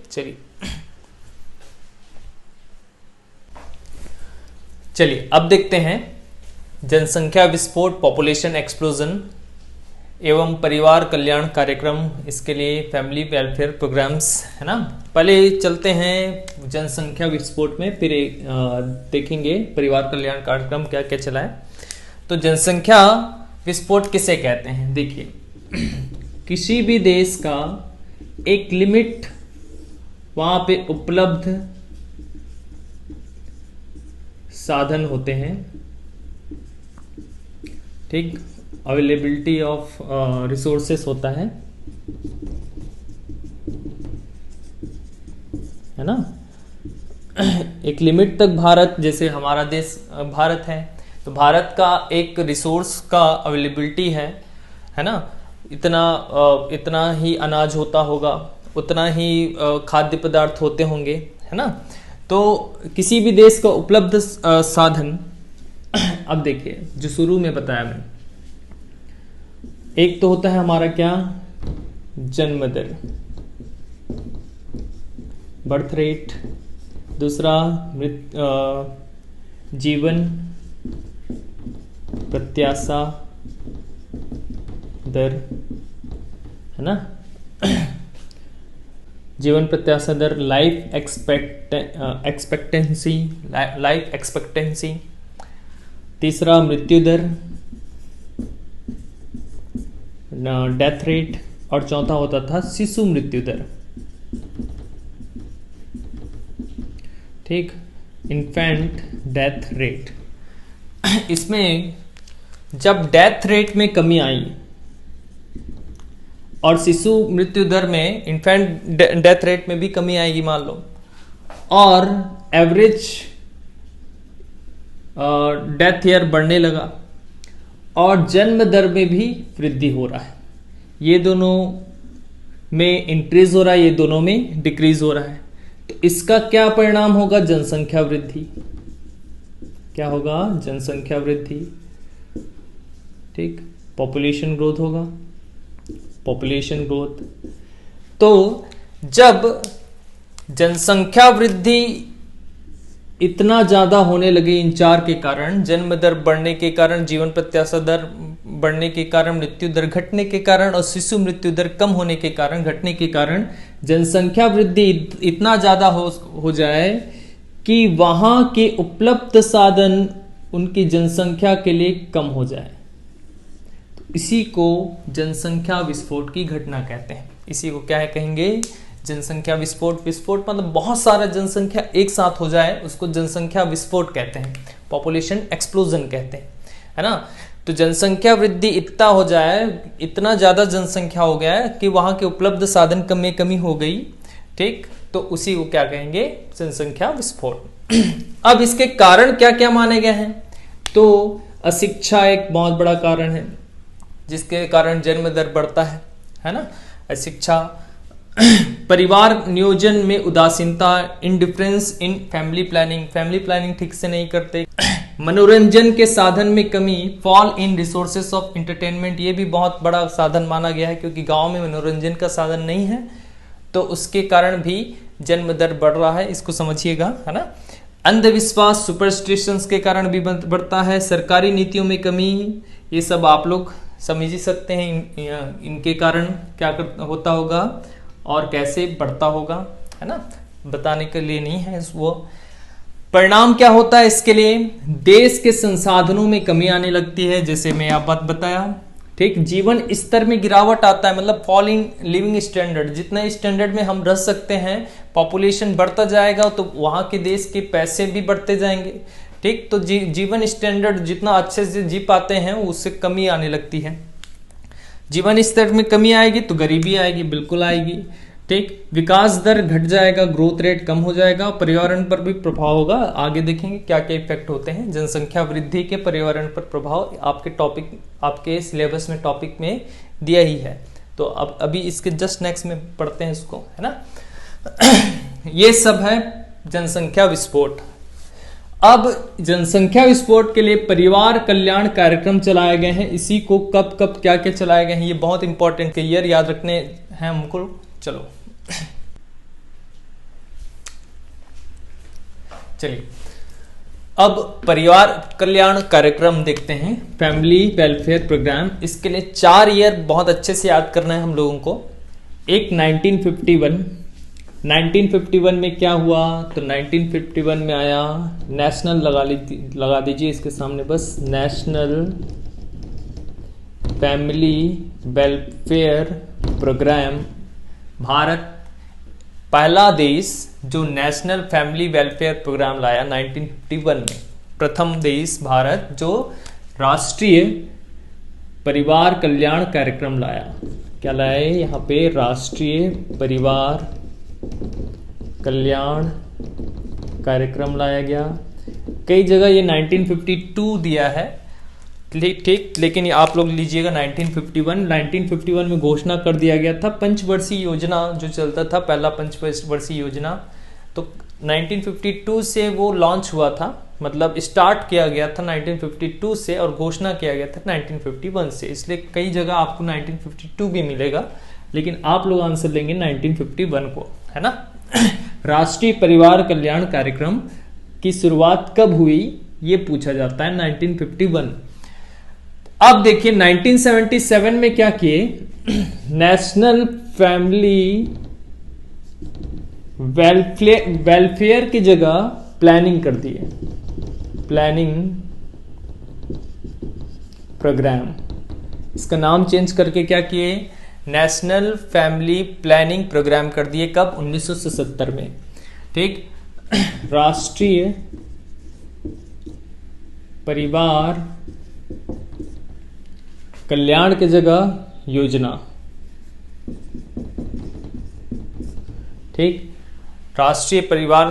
चलिए अब देखते हैं जनसंख्या विस्फोट, पॉपुलेशन एक्सप्लोजन एवं परिवार कल्याण कार्यक्रम, इसके लिए फैमिली वेलफेयर प्रोग्राम्स, है ना। पहले चलते हैं जनसंख्या विस्फोट में, फिर देखेंगे परिवार कल्याण कार्यक्रम क्या क्या चला है। तो जनसंख्या विस्फोट किसे कहते हैं, देखिए। किसी भी देश का एक लिमिट, वहां पे उपलब्ध साधन होते हैं, ठीक, अवेलेबिलिटी ऑफ रिसोर्सेस होता है ना। एक लिमिट तक भारत, जैसे हमारा देश भारत है, तो भारत का एक रिसोर्स का अवेलेबिलिटी है ना। इतना ही अनाज होता होगा, उतना ही खाद्य पदार्थ होते होंगे, है ना। तो किसी भी देश का उपलब्ध साधन, अब देखिए जो शुरू में बताया मैंने, एक तो होता है हमारा क्या, जन्म दर, बर्थ रेट। दूसरा जीवन प्रत्याशा दर, है ना। जीवन प्रत्याशा दर, लाइफ एक्सपेक्टेंसी। तीसरा मृत्यु दर, डेथ रेट। और चौथा होता था शिशु मृत्यु दर, ठीक, इन्फेंट डेथ रेट। इसमें जब डेथ रेट में कमी आई और शिशु मृत्यु दर में, इन्फेंट डेथ रेट में भी कमी आएगी मान लो, और एवरेज डेथ ईयर बढ़ने लगा और जन्म दर में भी वृद्धि हो रहा है, ये दोनों में इंक्रीज हो रहा है, ये दोनों में डिक्रीज हो रहा है, तो इसका क्या परिणाम होगा? जनसंख्या वृद्धि। क्या होगा? जनसंख्या वृद्धि। ठीक, पॉपुलेशन ग्रोथ होगा, पॉपुलेशन ग्रोथ। तो जब जनसंख्या वृद्धि इतना ज्यादा होने लगी इन चार के कारण, जन्म दर बढ़ने के कारण, जीवन प्रत्याशा दर बढ़ने के कारण, मृत्यु दर घटने के कारण और शिशु मृत्यु दर कम होने के कारण, घटने के कारण, जनसंख्या वृद्धि इतना ज्यादा हो जाए कि वहां के उपलब्ध साधन उनकी जनसंख्या के लिए कम हो जाए, तो इसी को जनसंख्या विस्फोट की घटना कहते हैं। इसी को क्या है कहेंगे? जनसंख्या विस्फोट। विस्फोट मतलब बहुत सारा जनसंख्या एक साथ हो जाए, उसको जनसंख्या विस्फोट कहते हैं, पॉपुलेशन एक्सप्लोजन कहते हैं, है ना। तो जनसंख्या वृद्धि इतना हो जाए, इतना ज्यादा जनसंख्या हो गया है कि वहां के उपलब्ध साधन में कमी हो गई। ठीक, तो उसी को क्या कहेंगे? जनसंख्या विस्फोट। अब इसके कारण क्या क्या माने गए हैं? तो अशिक्षा एक बहुत बड़ा कारण है जिसके कारण जन्म दर बढ़ता है ना। अशिक्षा, परिवार नियोजन में उदासीनता, indifference in family planning, family planning ठीक से नहीं करते, मनोरंजन के साधन में कमी, fall in resources of entertainment, ये भी बहुत बड़ा साधन माना गया है क्योंकि गांव में मनोरंजन का साधन नहीं है, तो उसके कारण भी जन्म दर बढ़ रहा है, इसको समझिएगा, है ना। अंधविश्वास, सुपरस्टिशंस के कारण भी बढ़ता है, सरकारी नीतियों में कमी, ये सब आप लोग समझ ही सकते हैं इनके कारण क्या होता होगा और कैसे बढ़ता होगा, है ना, बताने के लिए नहीं है वो। परिणाम क्या होता है इसके लिए? देश के संसाधनों में कमी आने लगती है, जैसे मैं आप बात बताया। ठीक, जीवन स्तर में गिरावट आता है, मतलब फॉल इन लिविंग स्टैंडर्ड, जितना स्टैंडर्ड में हम रह सकते हैं, पॉपुलेशन बढ़ता जाएगा तो वहां के देश के पैसे भी बढ़ते जाएंगे। ठीक, तो जीवन स्टैंडर्ड जितना अच्छे से जी पाते हैं उससे कमी आने लगती है। जीवन स्तर में कमी आएगी तो गरीबी आएगी, बिल्कुल आएगी। ठीक, विकास दर घट जाएगा, ग्रोथ रेट कम हो जाएगा, पर्यावरण पर भी प्रभाव होगा। आगे देखेंगे क्या क्या इफेक्ट होते हैं जनसंख्या वृद्धि के पर्यावरण पर प्रभाव, आपके टॉपिक, आपके सिलेबस में टॉपिक में दिया ही है। तो अब अभी इसके जस्ट नेक्स्ट में पढ़ते हैं इसको, है ना। ये सब है जनसंख्या विस्फोट। अब जनसंख्या विस्फोट के लिए परिवार कल्याण कार्यक्रम चलाए गए हैं। इसी को कब कब क्या क्या चलाए गए हैं ये बहुत इंपॉर्टेंट है, ईयर याद रखने हैं हमको। चलो चलिए अब परिवार कल्याण कार्यक्रम देखते हैं, फैमिली वेलफेयर प्रोग्राम। इसके लिए 4 ईयर बहुत अच्छे से याद करना है हम लोगों को। एक 1951 में क्या हुआ? तो 1951 में आया नेशनल, लगा दीजिए इसके सामने बस, national family welfare programme. Bharat पहला देश जो नेशनल फैमिली वेलफेयर प्रोग्राम लाया 1951 में, प्रथम देश भारत जो राष्ट्रीय परिवार कल्याण कार्यक्रम लाया। क्या लाए यहाँ पे? राष्ट्रीय परिवार कल्याण कार्यक्रम लाया गया। कई जगह ये 1952 दिया है, ठीक, लेकिन आप लोग लीजिएगा 1951 में घोषणा कर दिया गया था। पंचवर्षीय योजना जो चलता था, पहला पंचवर्षीय योजना, तो 1952 से वो लॉन्च हुआ था, मतलब स्टार्ट किया गया था 1952 से और घोषणा किया गया था 1951 से। इसलिए कई जगह आपको 1952 भी मिलेगा, लेकिन आप लोग आंसर लेंगे 1951 को, है ना। राष्ट्रीय परिवार कल्याण कार्यक्रम की शुरुआत कब हुई ये पूछा जाता है, 1951। अब देखिए 1977 में क्या किए? नेशनल फैमिली वेलफेयर की जगह प्लानिंग कर दिए, प्लानिंग प्रोग्राम। इसका नाम चेंज करके क्या किए? नेशनल फैमिली प्लानिंग प्रोग्राम कर दिए। कब? 1977 में। ठीक, राष्ट्रीय परिवार कल्याण की जगह योजना, ठीक। राष्ट्रीय परिवार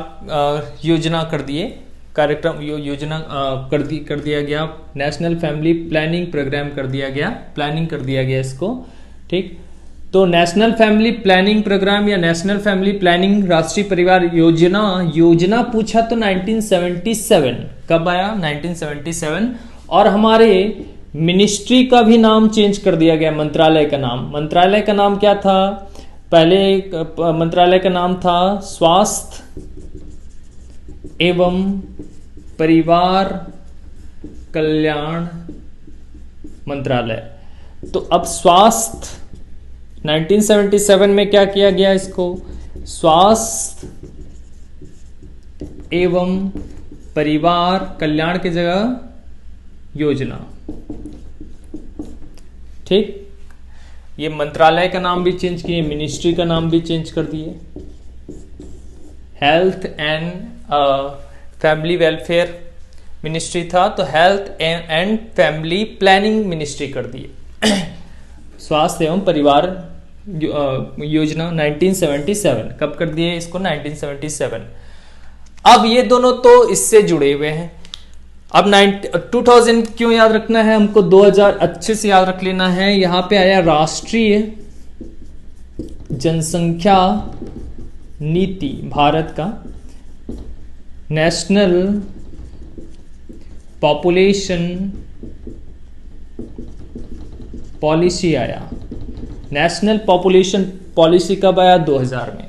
योजना कर दिए, कार्यक्रम योजना कर दिया गया। नेशनल फैमिली प्लानिंग प्रोग्राम कर दिया गया, प्लानिंग कर दिया गया इसको, ठीक। तो नेशनल फैमिली प्लानिंग प्रोग्राम या नेशनल फैमिली प्लानिंग राष्ट्रीय परिवार योजना, योजना पूछा तो 1977 कब आया, 1977। और हमारे मिनिस्ट्री का भी नाम चेंज कर दिया गया, मंत्रालय का नाम। मंत्रालय का नाम क्या था, पहले मंत्रालय का नाम था स्वास्थ्य एवं परिवार कल्याण मंत्रालय। तो अब स्वास्थ्य 1977 में क्या किया गया, इसको स्वास्थ्य एवं परिवार कल्याण की जगह योजना, ठीक। ये मंत्रालय का नाम भी चेंज किए, मिनिस्ट्री का नाम भी चेंज कर दिए। Health and family welfare ministry था तो health and family planning ministry कर दिए। स्वास्थ्य एवं परिवार योजना 1977 कब कर दिए इसको, 1977। अब ये दोनों तो इससे जुड़े हुए हैं। अब 2000 क्यों याद रखना है हमको, 2000 अच्छे से याद रख लेना है। यहां पे आया राष्ट्रीय जनसंख्या नीति भारत का, नेशनल पॉपुलेशन पॉलिसी आया। नेशनल पॉपुलेशन पॉलिसी कब आया, 2000 में।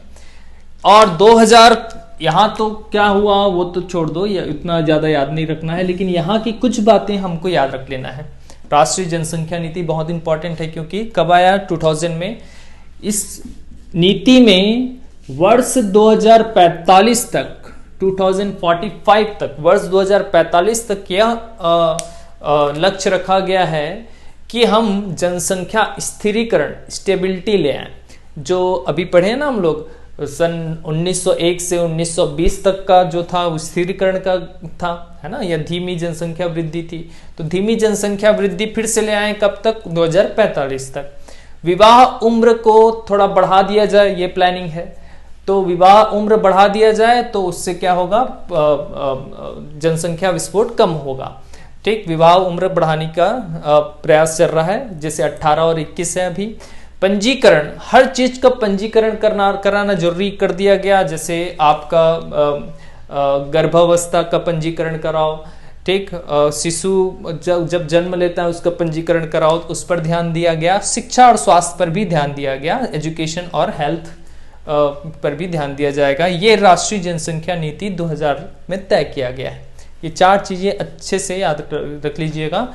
और 2000 यहां तो क्या हुआ वो तो छोड़ दो, या इतना ज्यादा याद नहीं रखना है, लेकिन यहां की कुछ बातें हमको याद रख लेना है। राष्ट्रीय जनसंख्या नीति बहुत इंपॉर्टेंट है, क्योंकि कब आया, 2000 में। इस नीति में वर्ष 2045 तक, 2045 तक, वर्ष 2045 तक यह लक्ष्य रखा गया है कि हम जनसंख्या स्थिरीकरण, स्टेबिलिटी ले आए। जो अभी पढ़े ना हम लोग, सन 1901 से 1920 तक का जो था वो स्थिरीकरण का था, है ना, या धीमी जनसंख्या वृद्धि थी। तो धीमी जनसंख्या वृद्धि फिर से ले आए कब तक, 2045 तक। विवाह उम्र को थोड़ा बढ़ा दिया जाए, ये प्लानिंग है। तो विवाह उम्र बढ़ा दिया जाए तो उससे क्या होगा, जनसंख्या विस्फोट कम होगा, ठीक। विवाह उम्र बढ़ाने का प्रयास चल रहा है, जैसे 18 और 21 है अभी। पंजीकरण, हर चीज का पंजीकरण कराना जरूरी कर दिया गया। जैसे आपका गर्भावस्था का पंजीकरण कराओ, ठीक। शिशु जब जन्म लेता है उसका पंजीकरण कराओ, उस पर ध्यान दिया गया। शिक्षा और स्वास्थ्य पर भी ध्यान दिया गया, एजुकेशन और हेल्थ पर भी ध्यान दिया जाएगा। ये राष्ट्रीय जनसंख्या नीति 2000 में तय किया गया है। ये 4 चीजें अच्छे से याद रख लीजिएगा।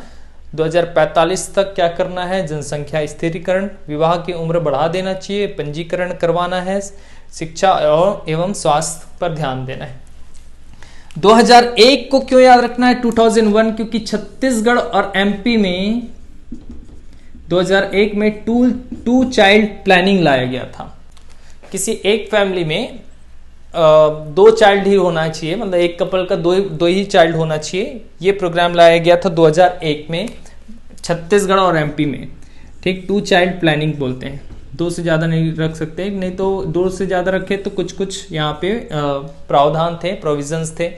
2045 तक क्या करना है, जनसंख्या स्थिरीकरण, विवाह की उम्र बढ़ा देना चाहिए, पंजीकरण करवाना है, शिक्षा एवं स्वास्थ्य पर ध्यान देना है। 2001 को क्यों याद रखना है, 2001, क्योंकि छत्तीसगढ़ और एमपी में 2001 में टू चाइल्ड प्लानिंग लाया गया था। किसी एक फैमिली में 2 चाइल्ड ही होना चाहिए, मतलब एक कपल का दो ही चाइल्ड होना चाहिए। ये प्रोग्राम लाया गया था 2001 में छत्तीसगढ़ और एमपी में, ठीक। 2 चाइल्ड प्लानिंग बोलते हैं, 2 से ज़्यादा नहीं रख सकते, नहीं तो 2 से ज़्यादा रखे तो कुछ कुछ यहाँ पे प्रावधान थे, प्रोविजंस थे।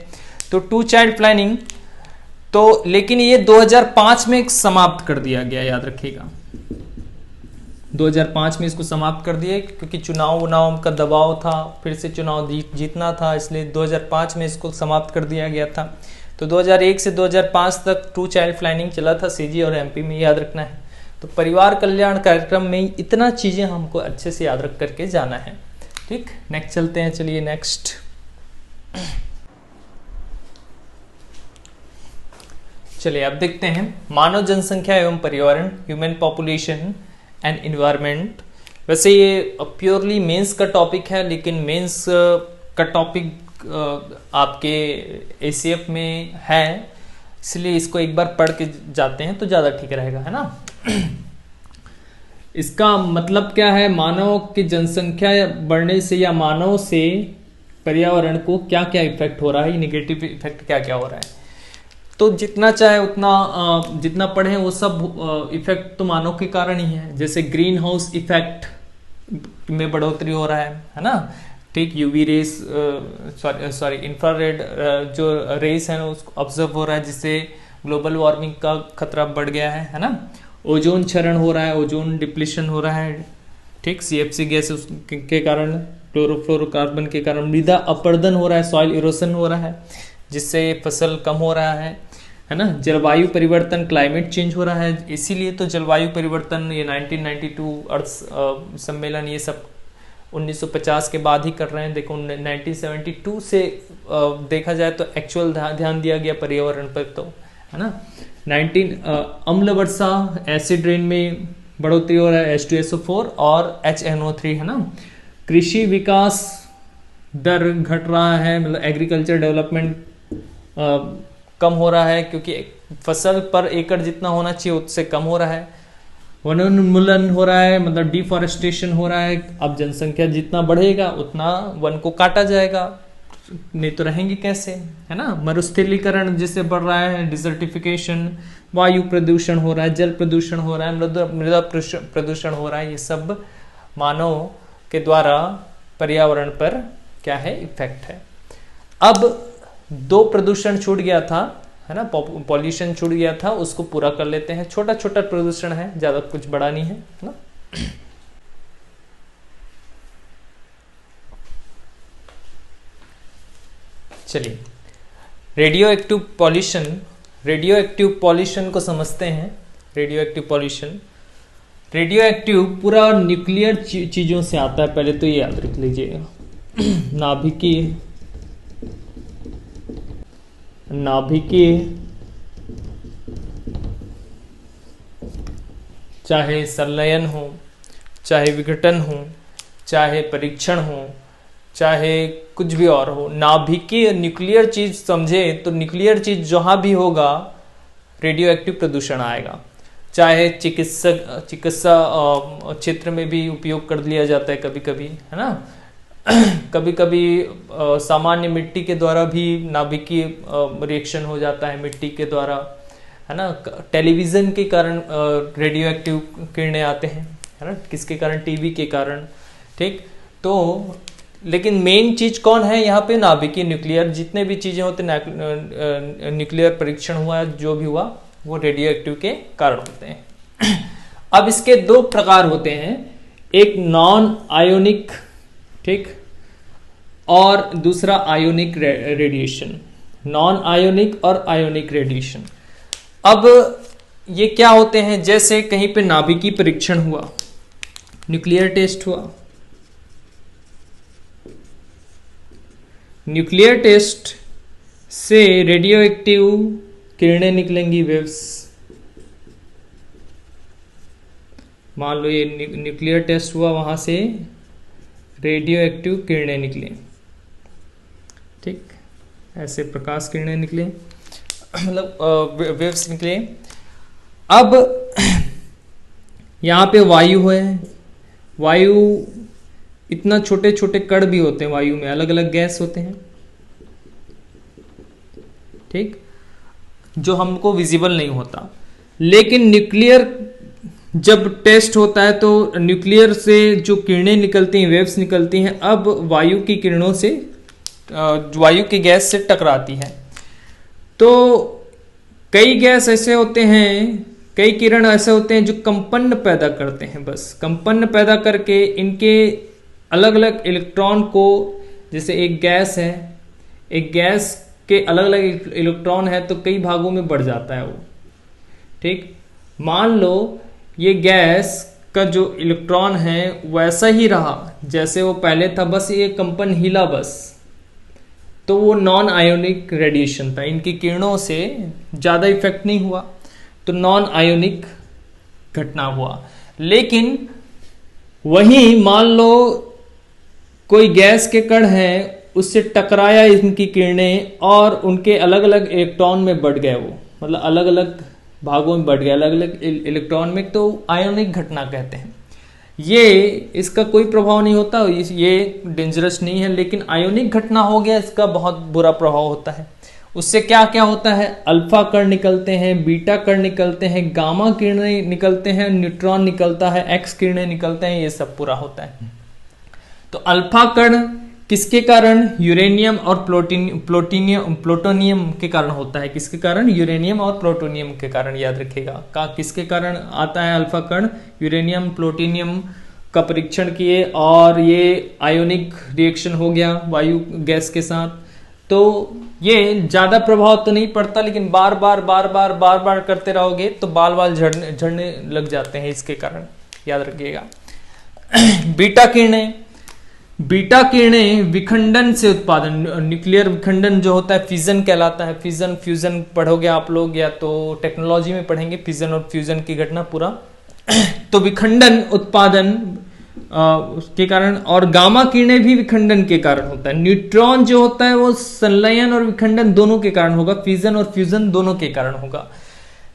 तो 2 चाइल्ड प्लानिंग तो, लेकिन ये 2005 में समाप्त कर दिया गया, याद रखिएगा। 2005 में इसको समाप्त कर दिए, क्योंकि चुनाव का दबाव था, फिर से चुनाव जीतना था, इसलिए 2005 में इसको समाप्त कर दिया गया था। तो 2001 से 2005 तक 2 चाइल्ड प्लानिंग चला था सीजी और एमपी में, याद रखना है। तो परिवार कल्याण कार्यक्रम में इतना चीजें हमको अच्छे से याद रख करके जाना है, ठीक। नेक्स्ट चलते हैं, चलिए नेक्स्ट। चलिए अब देखते हैं मानव जनसंख्या एवं पर्यावरण, ह्यूमन पॉपुलेशन एंड इन्वायरमेंट। वैसे ये प्योरली मेंस का टॉपिक है, लेकिन मेंस का टॉपिक आपके एसीएफ में है, इसलिए इसको एक बार पढ़ के जाते हैं तो ज़्यादा ठीक रहेगा, है ना। इसका मतलब क्या है, मानव की जनसंख्या बढ़ने से या मानव से पर्यावरण को क्या क्या इफेक्ट हो रहा है, नेगेटिव इफेक्ट क्या क्या हो रहा है। तो जितना चाहे उतना जितना पढ़े वो सब इफेक्ट तो मानव के कारण ही है। जैसे ग्रीन हाउस इफेक्ट में बढ़ोतरी हो रहा है ना, ठीक। यूवी रेस सॉरी इंफ्रारेड जो रेस है उसको ऑब्जर्व हो रहा है, जिससे ग्लोबल वार्मिंग का खतरा बढ़ गया है ना। ओजोन क्षरण हो रहा है, ओजोन डिप्लीशन हो रहा है, ठीक। सीएफसी गैस के कारण, क्लोरोफ्लोरोकार्बन के कारण मृदा अपरदन हो रहा है, सॉइल इरोशन हो रहा है, जिससे फसल कम हो रहा है ना। जलवायु परिवर्तन, क्लाइमेट चेंज हो रहा है। इसीलिए तो जलवायु परिवर्तन ये 1992 अर्थ सम्मेलन ये सब 1950 के बाद ही कर रहे हैं। देखो 1972 से देखा जाए तो एक्चुअल ध्यान दिया गया पर्यावरण पर, तो है ना। 19 अम्ल वर्षा, एसिड रेन में बढ़ोतरी हो रहा है, H2SO4 और HNO3 है ना। कृषि विकास दर घट रहा है, मतलब एग्रीकल्चर डेवलपमेंट कम हो रहा है, क्योंकि फसल पर एकड़ जितना होना चाहिए उससे कम हो रहा है। वनोन्मूलन हो रहा है, मतलब डिफॉरेस्टेशन हो रहा है। अब जनसंख्या जितना बढ़ेगा उतना वन को काटा जाएगा, नहीं तो रहेंगे कैसे, है ना। मरुस्थलीकरण जिससे बढ़ रहा है, डिजर्टिफिकेशन, वायु प्रदूषण हो रहा है, जल प्रदूषण हो रहा है, मृदा प्रदूषण हो रहा है। ये सब मानव के द्वारा पर्यावरण पर क्या है, इफेक्ट है। अब 2 प्रदूषण छूट गया था, है ना, पॉल्यूशन छूट गया था, उसको पूरा कर लेते हैं। छोटा छोटा प्रदूषण है, ज्यादा कुछ बड़ा नहीं है ना। चलिए radio active pollution, radio active pollution को समझते हैं। Radio active pollution, radio active पूरा न्यूक्लियर चीजों से आता है, पहले तो ये याद रख लीजिएगा। नाभिकीय चाहे संलयन हो, चाहे विघटन हो, चाहे परीक्षण हो, चाहे कुछ भी और हो, नाभिकीय न्यूक्लियर चीज समझे तो न्यूक्लियर चीज जहां भी होगा रेडियो एक्टिव प्रदूषण आएगा। चाहे चिकित्सा क्षेत्र में भी उपयोग कर लिया जाता है कभी कभी, है ना। कभी कभी सामान्य मिट्टी के द्वारा भी नाभिकीय रिएक्शन हो जाता है, मिट्टी के द्वारा, है ना। टेलीविजन के कारण रेडियो एक्टिव किरणें आते हैं, है ना, किसके कारण, टीवी के कारण, ठीक। तो लेकिन मेन चीज कौन है यहाँ पे, नाभिकीय न्यूक्लियर, जितने भी चीजें होते न्यूक्लियर परीक्षण हुआ, जो भी हुआ वो रेडियो एक्टिव के कारण होते हैं। अब इसके 2 प्रकार होते हैं, एक नॉन आयोनिक, ठीक, और दूसरा आयोनिक रेडिएशन। नॉन आयोनिक और आयोनिक रेडिएशन। अब ये क्या होते हैं, जैसे कहीं पे नाभिकीय परीक्षण हुआ, न्यूक्लियर टेस्ट हुआ, न्यूक्लियर टेस्ट से रेडियो एक्टिव किरणें निकलेंगी, वेव्स। मान लो ये न्यूक्लियर टेस्ट हुआ, वहां से रेडियो एक्टिव किरणें निकले, ठीक, ऐसे प्रकाश किरणें निकले, मतलब वेव्स निकले। अब यहाँ पे वायु है, वायु इतना छोटे छोटे कण भी होते हैं वायु में, अलग अलग गैस होते हैं, ठीक, जो हमको विजिबल नहीं होता। लेकिन न्यूक्लियर जब टेस्ट होता है तो न्यूक्लियर से जो किरणें निकलती हैं, वेव्स निकलती हैं, अब वायु की किरणों से, वायु की गैस से टकराती है। तो कई गैस ऐसे होते हैं, कई किरण ऐसे होते हैं जो कंपन पैदा करते हैं, बस कंपन पैदा करके इनके अलग अलग इलेक्ट्रॉन को, जैसे एक गैस है, एक गैस के अलग अलग इलेक्ट्रॉन है तो कई भागों में बढ़ जाता है वो, ठीक। मान लो ये गैस का जो इलेक्ट्रॉन है वैसा ही रहा जैसे वो पहले था, बस ये कंपन हिला बस, तो वो नॉन आयोनिक रेडिएशन था, इनकी किरणों से ज्यादा इफेक्ट नहीं हुआ, तो नॉन आयोनिक घटना हुआ। लेकिन वही मान लो कोई गैस के कण है, उससे टकराया इनकी किरणें और उनके अलग अलग इलेक्ट्रॉन में बढ़ गए, वो मतलब अलग अलग भागों में बढ़ गया, अलग अलग इलेक्ट्रॉन में, तो आयोनिक घटना कहते हैं। ये इसका कोई प्रभाव नहीं होता, ये डेंजरस नहीं है, लेकिन आयोनिक घटना हो गया इसका बहुत बुरा प्रभाव होता है। उससे क्या क्या होता है, अल्फा कण निकलते हैं, बीटा कण निकलते हैं, गामा किरणें निकलते हैं, न्यूट्रॉन निकलता है, एक्स किरणें निकलते हैं, ये सब पूरा होता है। तो अल्फा कण किसके कारण, यूरेनियम और प्लूटोनियम के कारण होता है। किसके कारण, यूरेनियम और प्लूटोनियम के कारण, याद रखिएगा। का किसके कारण आता है अल्फा कण, यूरेनियम प्लूटोनियम का परीक्षण किए और ये आयोनिक रिएक्शन हो गया वायु गैस के साथ। तो ये ज्यादा प्रभाव तो नहीं पड़ता, लेकिन बार बार करते रहोगे तो बाल झड़ने लग जाते हैं इसके कारण, याद रखिएगा। बीटा किरणें विखंडन से उत्पादन, न्यूक्लियर विखंडन जो होता है, फिजन कहलाता है। फ्यूजन पढ़ोगे आप लोग, या तो टेक्नोलॉजी में पढ़ेंगे फिजन और फ्यूजन की घटना पूरा। तो विखंडन उत्पादन के कारण, और गामा किरणें भी विखंडन के कारण होता है। न्यूट्रॉन जो होता है वो संलयन और विखंडन दोनों के कारण होगा, फिजन और फ्यूजन दोनों के कारण होगा।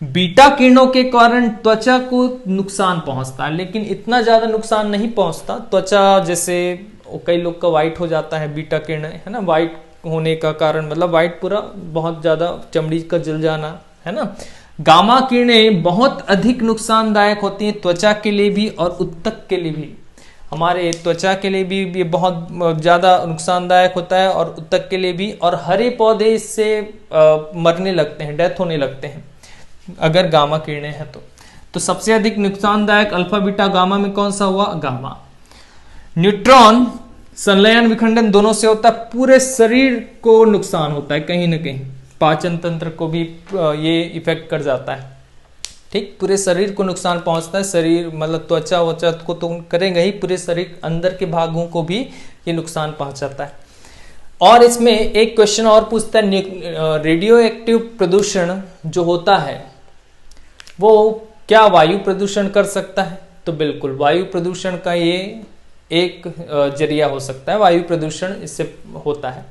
बीटा किरणों के कारण त्वचा को नुकसान पहुंचता है, लेकिन इतना ज्यादा नुकसान नहीं पहुंचता। त्वचा जैसे कई लोग का व्हाइट हो जाता है, बीटा किरणें, है ना, व्हाइट होने का कारण मतलब व्हाइट पूरा बहुत ज्यादा चमड़ी का जल जाना, है ना। गामा किरणें बहुत अधिक नुकसानदायक होती हैं त्वचा के लिए भी और उत्तक के लिए भी। हमारे त्वचा के लिए भी ये बहुत ज़्यादा नुकसानदायक होता है और उत्तक के लिए भी। और हरे पौधे इससे मरने लगते हैं, डेथ होने लगते हैं अगर गामा किरणें हैं तो सबसे अधिक नुकसानदायक अल्फा बीटा गामा में कौन सा हुआ, गामा। न्यूट्रॉन संलयन विखंडन दोनों से होता है, पूरे शरीर को नुकसान होता है कहीं ना कहीं, पाचन तंत्र को भी ये इफेक्ट कर जाता है, ठीक। पूरे शरीर को नुकसान पहुंचता है, शरीर मतलब त्वचा वचा को तो करेंगे ही, पूरे शरीर अंदर के भागों को भी ये नुकसान पहुंचाता है। और इसमें एक क्वेश्चन और पूछता है, रेडियो एक्टिव प्रदूषण जो होता है वो क्या वायु प्रदूषण कर सकता है? तो बिल्कुल, वायु प्रदूषण का ये एक जरिया हो सकता है, वायु प्रदूषण इससे होता है।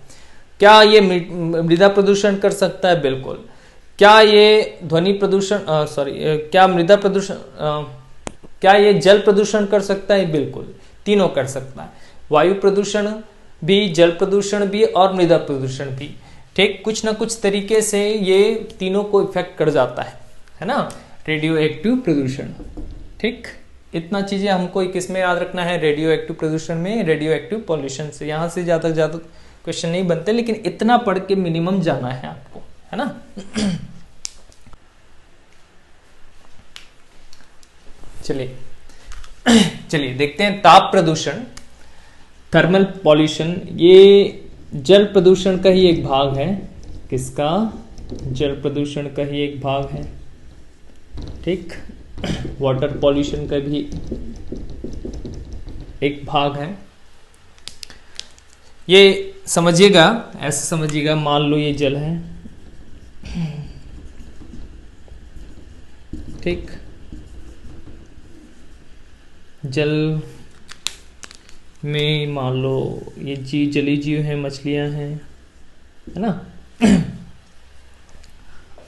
क्या ये मृदा प्रदूषण कर सकता है? बिल्कुल। क्या ये ध्वनि प्रदूषण क्या मृदा प्रदूषण क्या ये जल प्रदूषण कर सकता है? बिल्कुल, तीनों कर सकता है, वायु प्रदूषण भी, जल प्रदूषण भी और मृदा प्रदूषण भी, ठीक। कुछ ना कुछ तरीके से ये तीनों को इफेक्ट कर जाता है ना, रेडियो एक्टिव प्रदूषण, ठीक। इतना चीजें हमको किसमें याद रखना है, रेडियो एक्टिव प्रदूषण में, रेडियो एक्टिव पॉल्यूशन से। यहां से ज्यादा क्वेश्चन नहीं बनते, लेकिन इतना पढ़ के मिनिमम जाना है आपको, है ना। चलिए देखते हैं ताप प्रदूषण, थर्मल पॉल्यूशन। ये जल प्रदूषण का ही एक भाग है। किसका? जल प्रदूषण का ही एक भाग है, ठीक। वाटर पॉल्यूशन का भी एक भाग है। ये समझिएगा, ऐसे समझिएगा, मान लो ये जल है, ठीक। जल में मान लो ये जली जीव हैं, मछलियां हैं, है ना।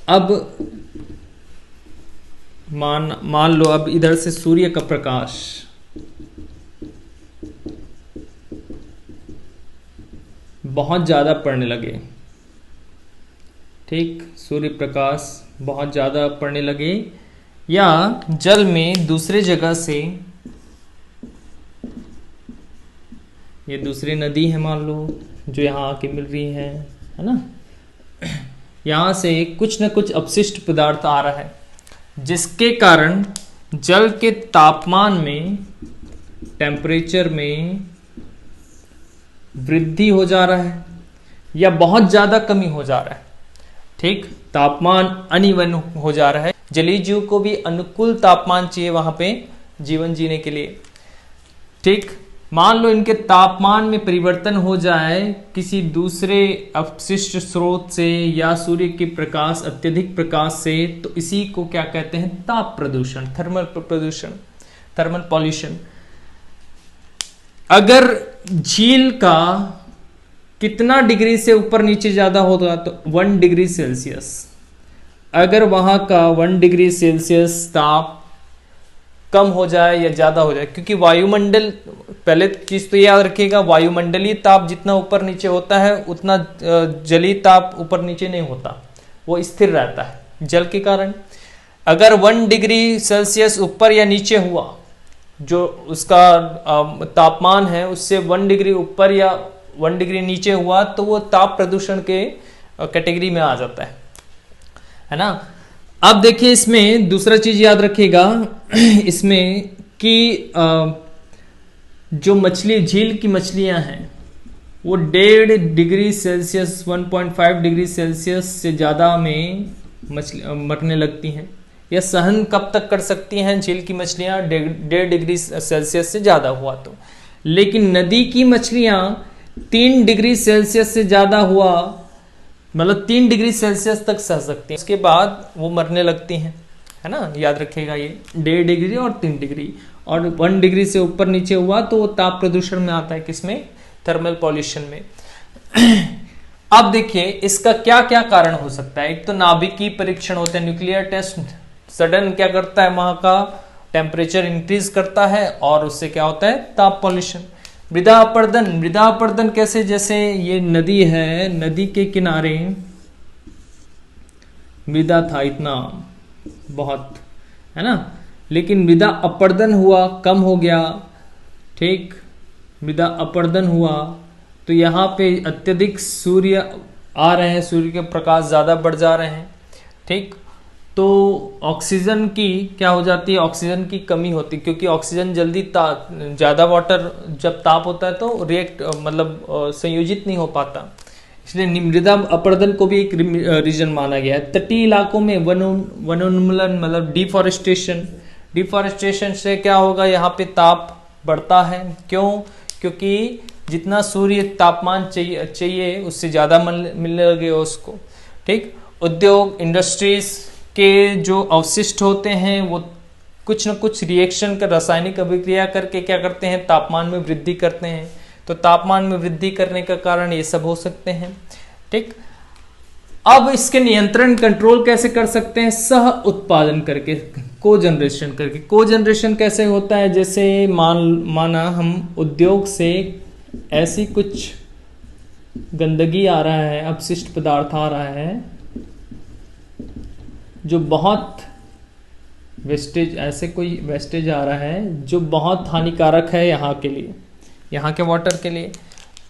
अब मान लो अब इधर से सूर्य का प्रकाश बहुत ज्यादा पड़ने लगे, ठीक। सूर्य प्रकाश बहुत ज्यादा पड़ने लगे, या जल में दूसरे जगह से, ये दूसरी नदी है मान लो जो यहाँ आके मिल रही है ना, यहाँ से कुछ न कुछ अपशिष्ट पदार्थ आ रहा है, जिसके कारण जल के तापमान में, टेम्परेचर में वृद्धि हो जा रहा है या बहुत ज्यादा कमी हो जा रहा है, ठीक। तापमान अनइवन हो जा रहा है। जलीय जीव को भी अनुकूल तापमान चाहिए वहां पे जीवन जीने के लिए, ठीक। मान लो इनके तापमान में परिवर्तन हो जाए किसी दूसरे अपशिष्ट स्रोत से या सूर्य के प्रकाश, अत्यधिक प्रकाश से, तो इसी को क्या कहते हैं? ताप प्रदूषण, थर्मल प्रदूषण, थर्मल पॉल्यूशन। अगर झील का कितना डिग्री से ऊपर नीचे ज्यादा होगा तो 1 डिग्री सेल्सियस, अगर वहां का 1 डिग्री सेल्सियस ताप कम हो जाए या ज़्यादा हो जाए, क्योंकि वायुमंडल, पहले चीज़ तो याद रखिएगा, वायुमंडलीय ताप जितना ऊपर नीचे होता है उतना जलीय ताप ऊपर नीचे नहीं होता, वो स्थिर रहता है जल के कारण। अगर 1 डिग्री सेल्सियस ऊपर या नीचे हुआ, जो उसका तापमान है उससे 1 डिग्री ऊपर या 1 डिग्री नीचे हुआ, तो वो ताप प्रदूषण के कैटेगरी में आ जाता है ना। अब देखिए इसमें दूसरा चीज याद रखिएगा इसमें कि जो मछली, झील की मछलियां हैं वो 1.5 डिग्री सेल्सियस 1.5 डिग्री सेल्सियस से ज़्यादा में मछली मरने लगती हैं, या सहन कब तक कर सकती हैं झील की मछलियां, 1.5 डिग्री सेल्सियस से ज़्यादा हुआ तो। लेकिन नदी की मछलियां 3 डिग्री सेल्सियस से ज़्यादा हुआ, मतलब 3 डिग्री सेल्सियस तक सह सकती हैं, उसके बाद वो मरने लगती हैं, है ना। याद रखिएगा ये 1.5 डिग्री और 3 डिग्री, और 1 डिग्री से ऊपर नीचे हुआ तो वो ताप प्रदूषण में आता है, किसमें, थर्मल पॉल्यूशन में। अब देखिए इसका क्या क्या कारण हो सकता है। एक तो नाभिकीय परीक्षण होते हैं, न्यूक्लियर टेस्ट, सडन क्या करता है, वहां का टेम्परेचर इंक्रीज करता है और उससे क्या होता है, ताप पॉल्यूशन। मृदा अपरदन, मृदा अपरदन कैसे, जैसे ये नदी है, नदी के किनारे मृदा था इतना बहुत, है ना, लेकिन मृदा अपरदन हुआ, कम हो गया, ठीक, मृदा अपरदन हुआ तो यहाँ पे अत्यधिक सूर्य आ रहे हैं, सूर्य के प्रकाश ज़्यादा बढ़ जा रहे हैं, ठीक, तो ऑक्सीजन की क्या हो जाती है, ऑक्सीजन की कमी होती है, क्योंकि ऑक्सीजन जल्दी ज़्यादा वाटर जब ताप होता है तो रिएक्ट मतलब संयोजित नहीं हो पाता, इसलिए मृदा अपरदन को भी एक रीजन माना गया है। तटीय इलाकों में वनोन्मूलन मतलब डिफॉरेस्टेशन, डिफॉरेस्टेशन से क्या होगा, यहाँ पे ताप बढ़ता है, क्यों, क्योंकि जितना सूर्य तापमान चाहिए उससे ज़्यादा मिलने लगे उसको, ठीक। उद्योग, इंडस्ट्रीज के जो अवशिष्ट होते हैं वो कुछ न कुछ रिएक्शन कर, रासायनिक अभिक्रिया करके क्या करते हैं, तापमान में वृद्धि करते हैं, तो तापमान में वृद्धि करने का कारण ये सब हो सकते हैं, ठीक। अब इसके नियंत्रण, कंट्रोल कैसे कर सकते हैं, सह उत्पादन करके, को जनरेशन करके। को जनरेशन कैसे होता है, जैसे माना हम उद्योग से ऐसी कुछ गंदगी आ रहा है, अपशिष्ट पदार्थ आ रहा है जो बहुत वेस्टेज, ऐसे कोई वेस्टेज आ रहा है जो बहुत हानिकारक है यहाँ के लिए, यहाँ के वाटर के लिए,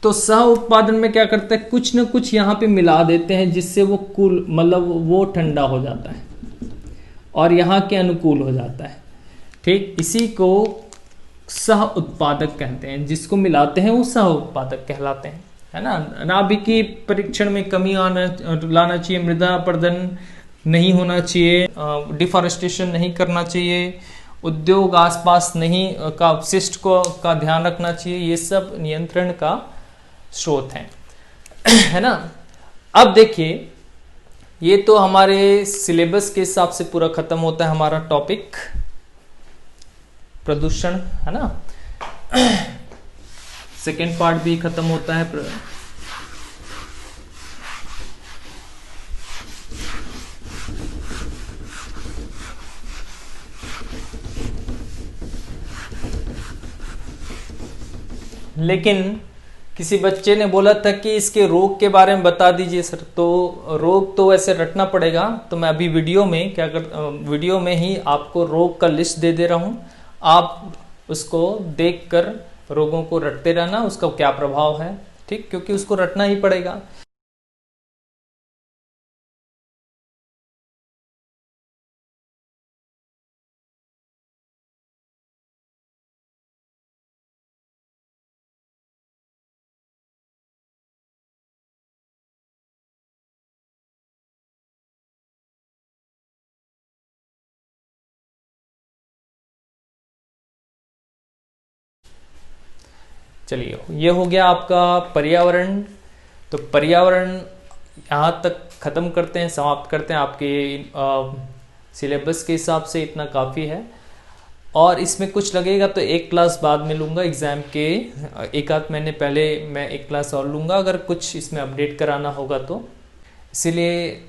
तो सह उत्पादन में क्या करते हैं, कुछ न कुछ यहाँ पे मिला देते हैं जिससे वो कूल, मतलब वो ठंडा हो जाता है और यहाँ के अनुकूल हो जाता है, ठीक। इसी को सह उत्पादक कहते हैं, जिसको मिलाते हैं वो सह उत्पादक कहलाते हैं, है ना। नाभिकीय परीक्षण में कमी लाना चाहिए, मृदा अपरदन नहीं होना चाहिए, डिफॉरेस्टेशन नहीं करना चाहिए, उद्योग आसपास नहीं का अपशिष्ट को का ध्यान रखना चाहिए, ये सब नियंत्रण का स्रोत है, है ना। अब देखिए ये तो हमारे सिलेबस के हिसाब से पूरा खत्म होता है हमारा टॉपिक प्रदूषण, है ना। सेकेंड पार्ट भी खत्म होता है। लेकिन किसी बच्चे ने बोला था कि इसके रोग के बारे में बता दीजिए सर, तो रोग तो वैसे रटना पड़ेगा, तो मैं अभी वीडियो में वीडियो में ही आपको रोग का लिस्ट दे दे रहा हूँ, आप उसको देखकर रोगों को रटते रहना, उसका क्या प्रभाव है, ठीक, क्योंकि उसको रटना ही पड़ेगा। चलिए ये हो गया आपका पर्यावरण। तो पर्यावरण यहाँ तक ख़त्म करते हैं, समाप्त करते हैं, आपके सिलेबस के हिसाब से इतना काफ़ी है। और इसमें कुछ लगेगा तो एक क्लास बाद में लूँगा एग्ज़ाम के, एक आध महीने पहले मैं एक क्लास और लूँगा अगर कुछ इसमें अपडेट कराना होगा तो। इसीलिए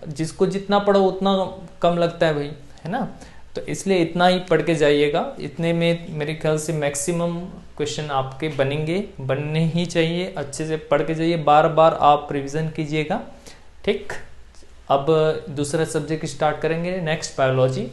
जिसको जितना पढ़ो उतना कम लगता है भाई, है ना। तो इसलिए इतना ही पढ़ के जाइएगा, इतने में मेरे ख्याल से मैक्सिमम क्वेश्चन आपके बनने ही चाहिए। अच्छे से पढ़ के जाइए, बार बार आप रिवीजन कीजिएगा। ठीक, अब दूसरा सब्जेक्ट स्टार्ट करेंगे, नेक्स्ट बायोलॉजी।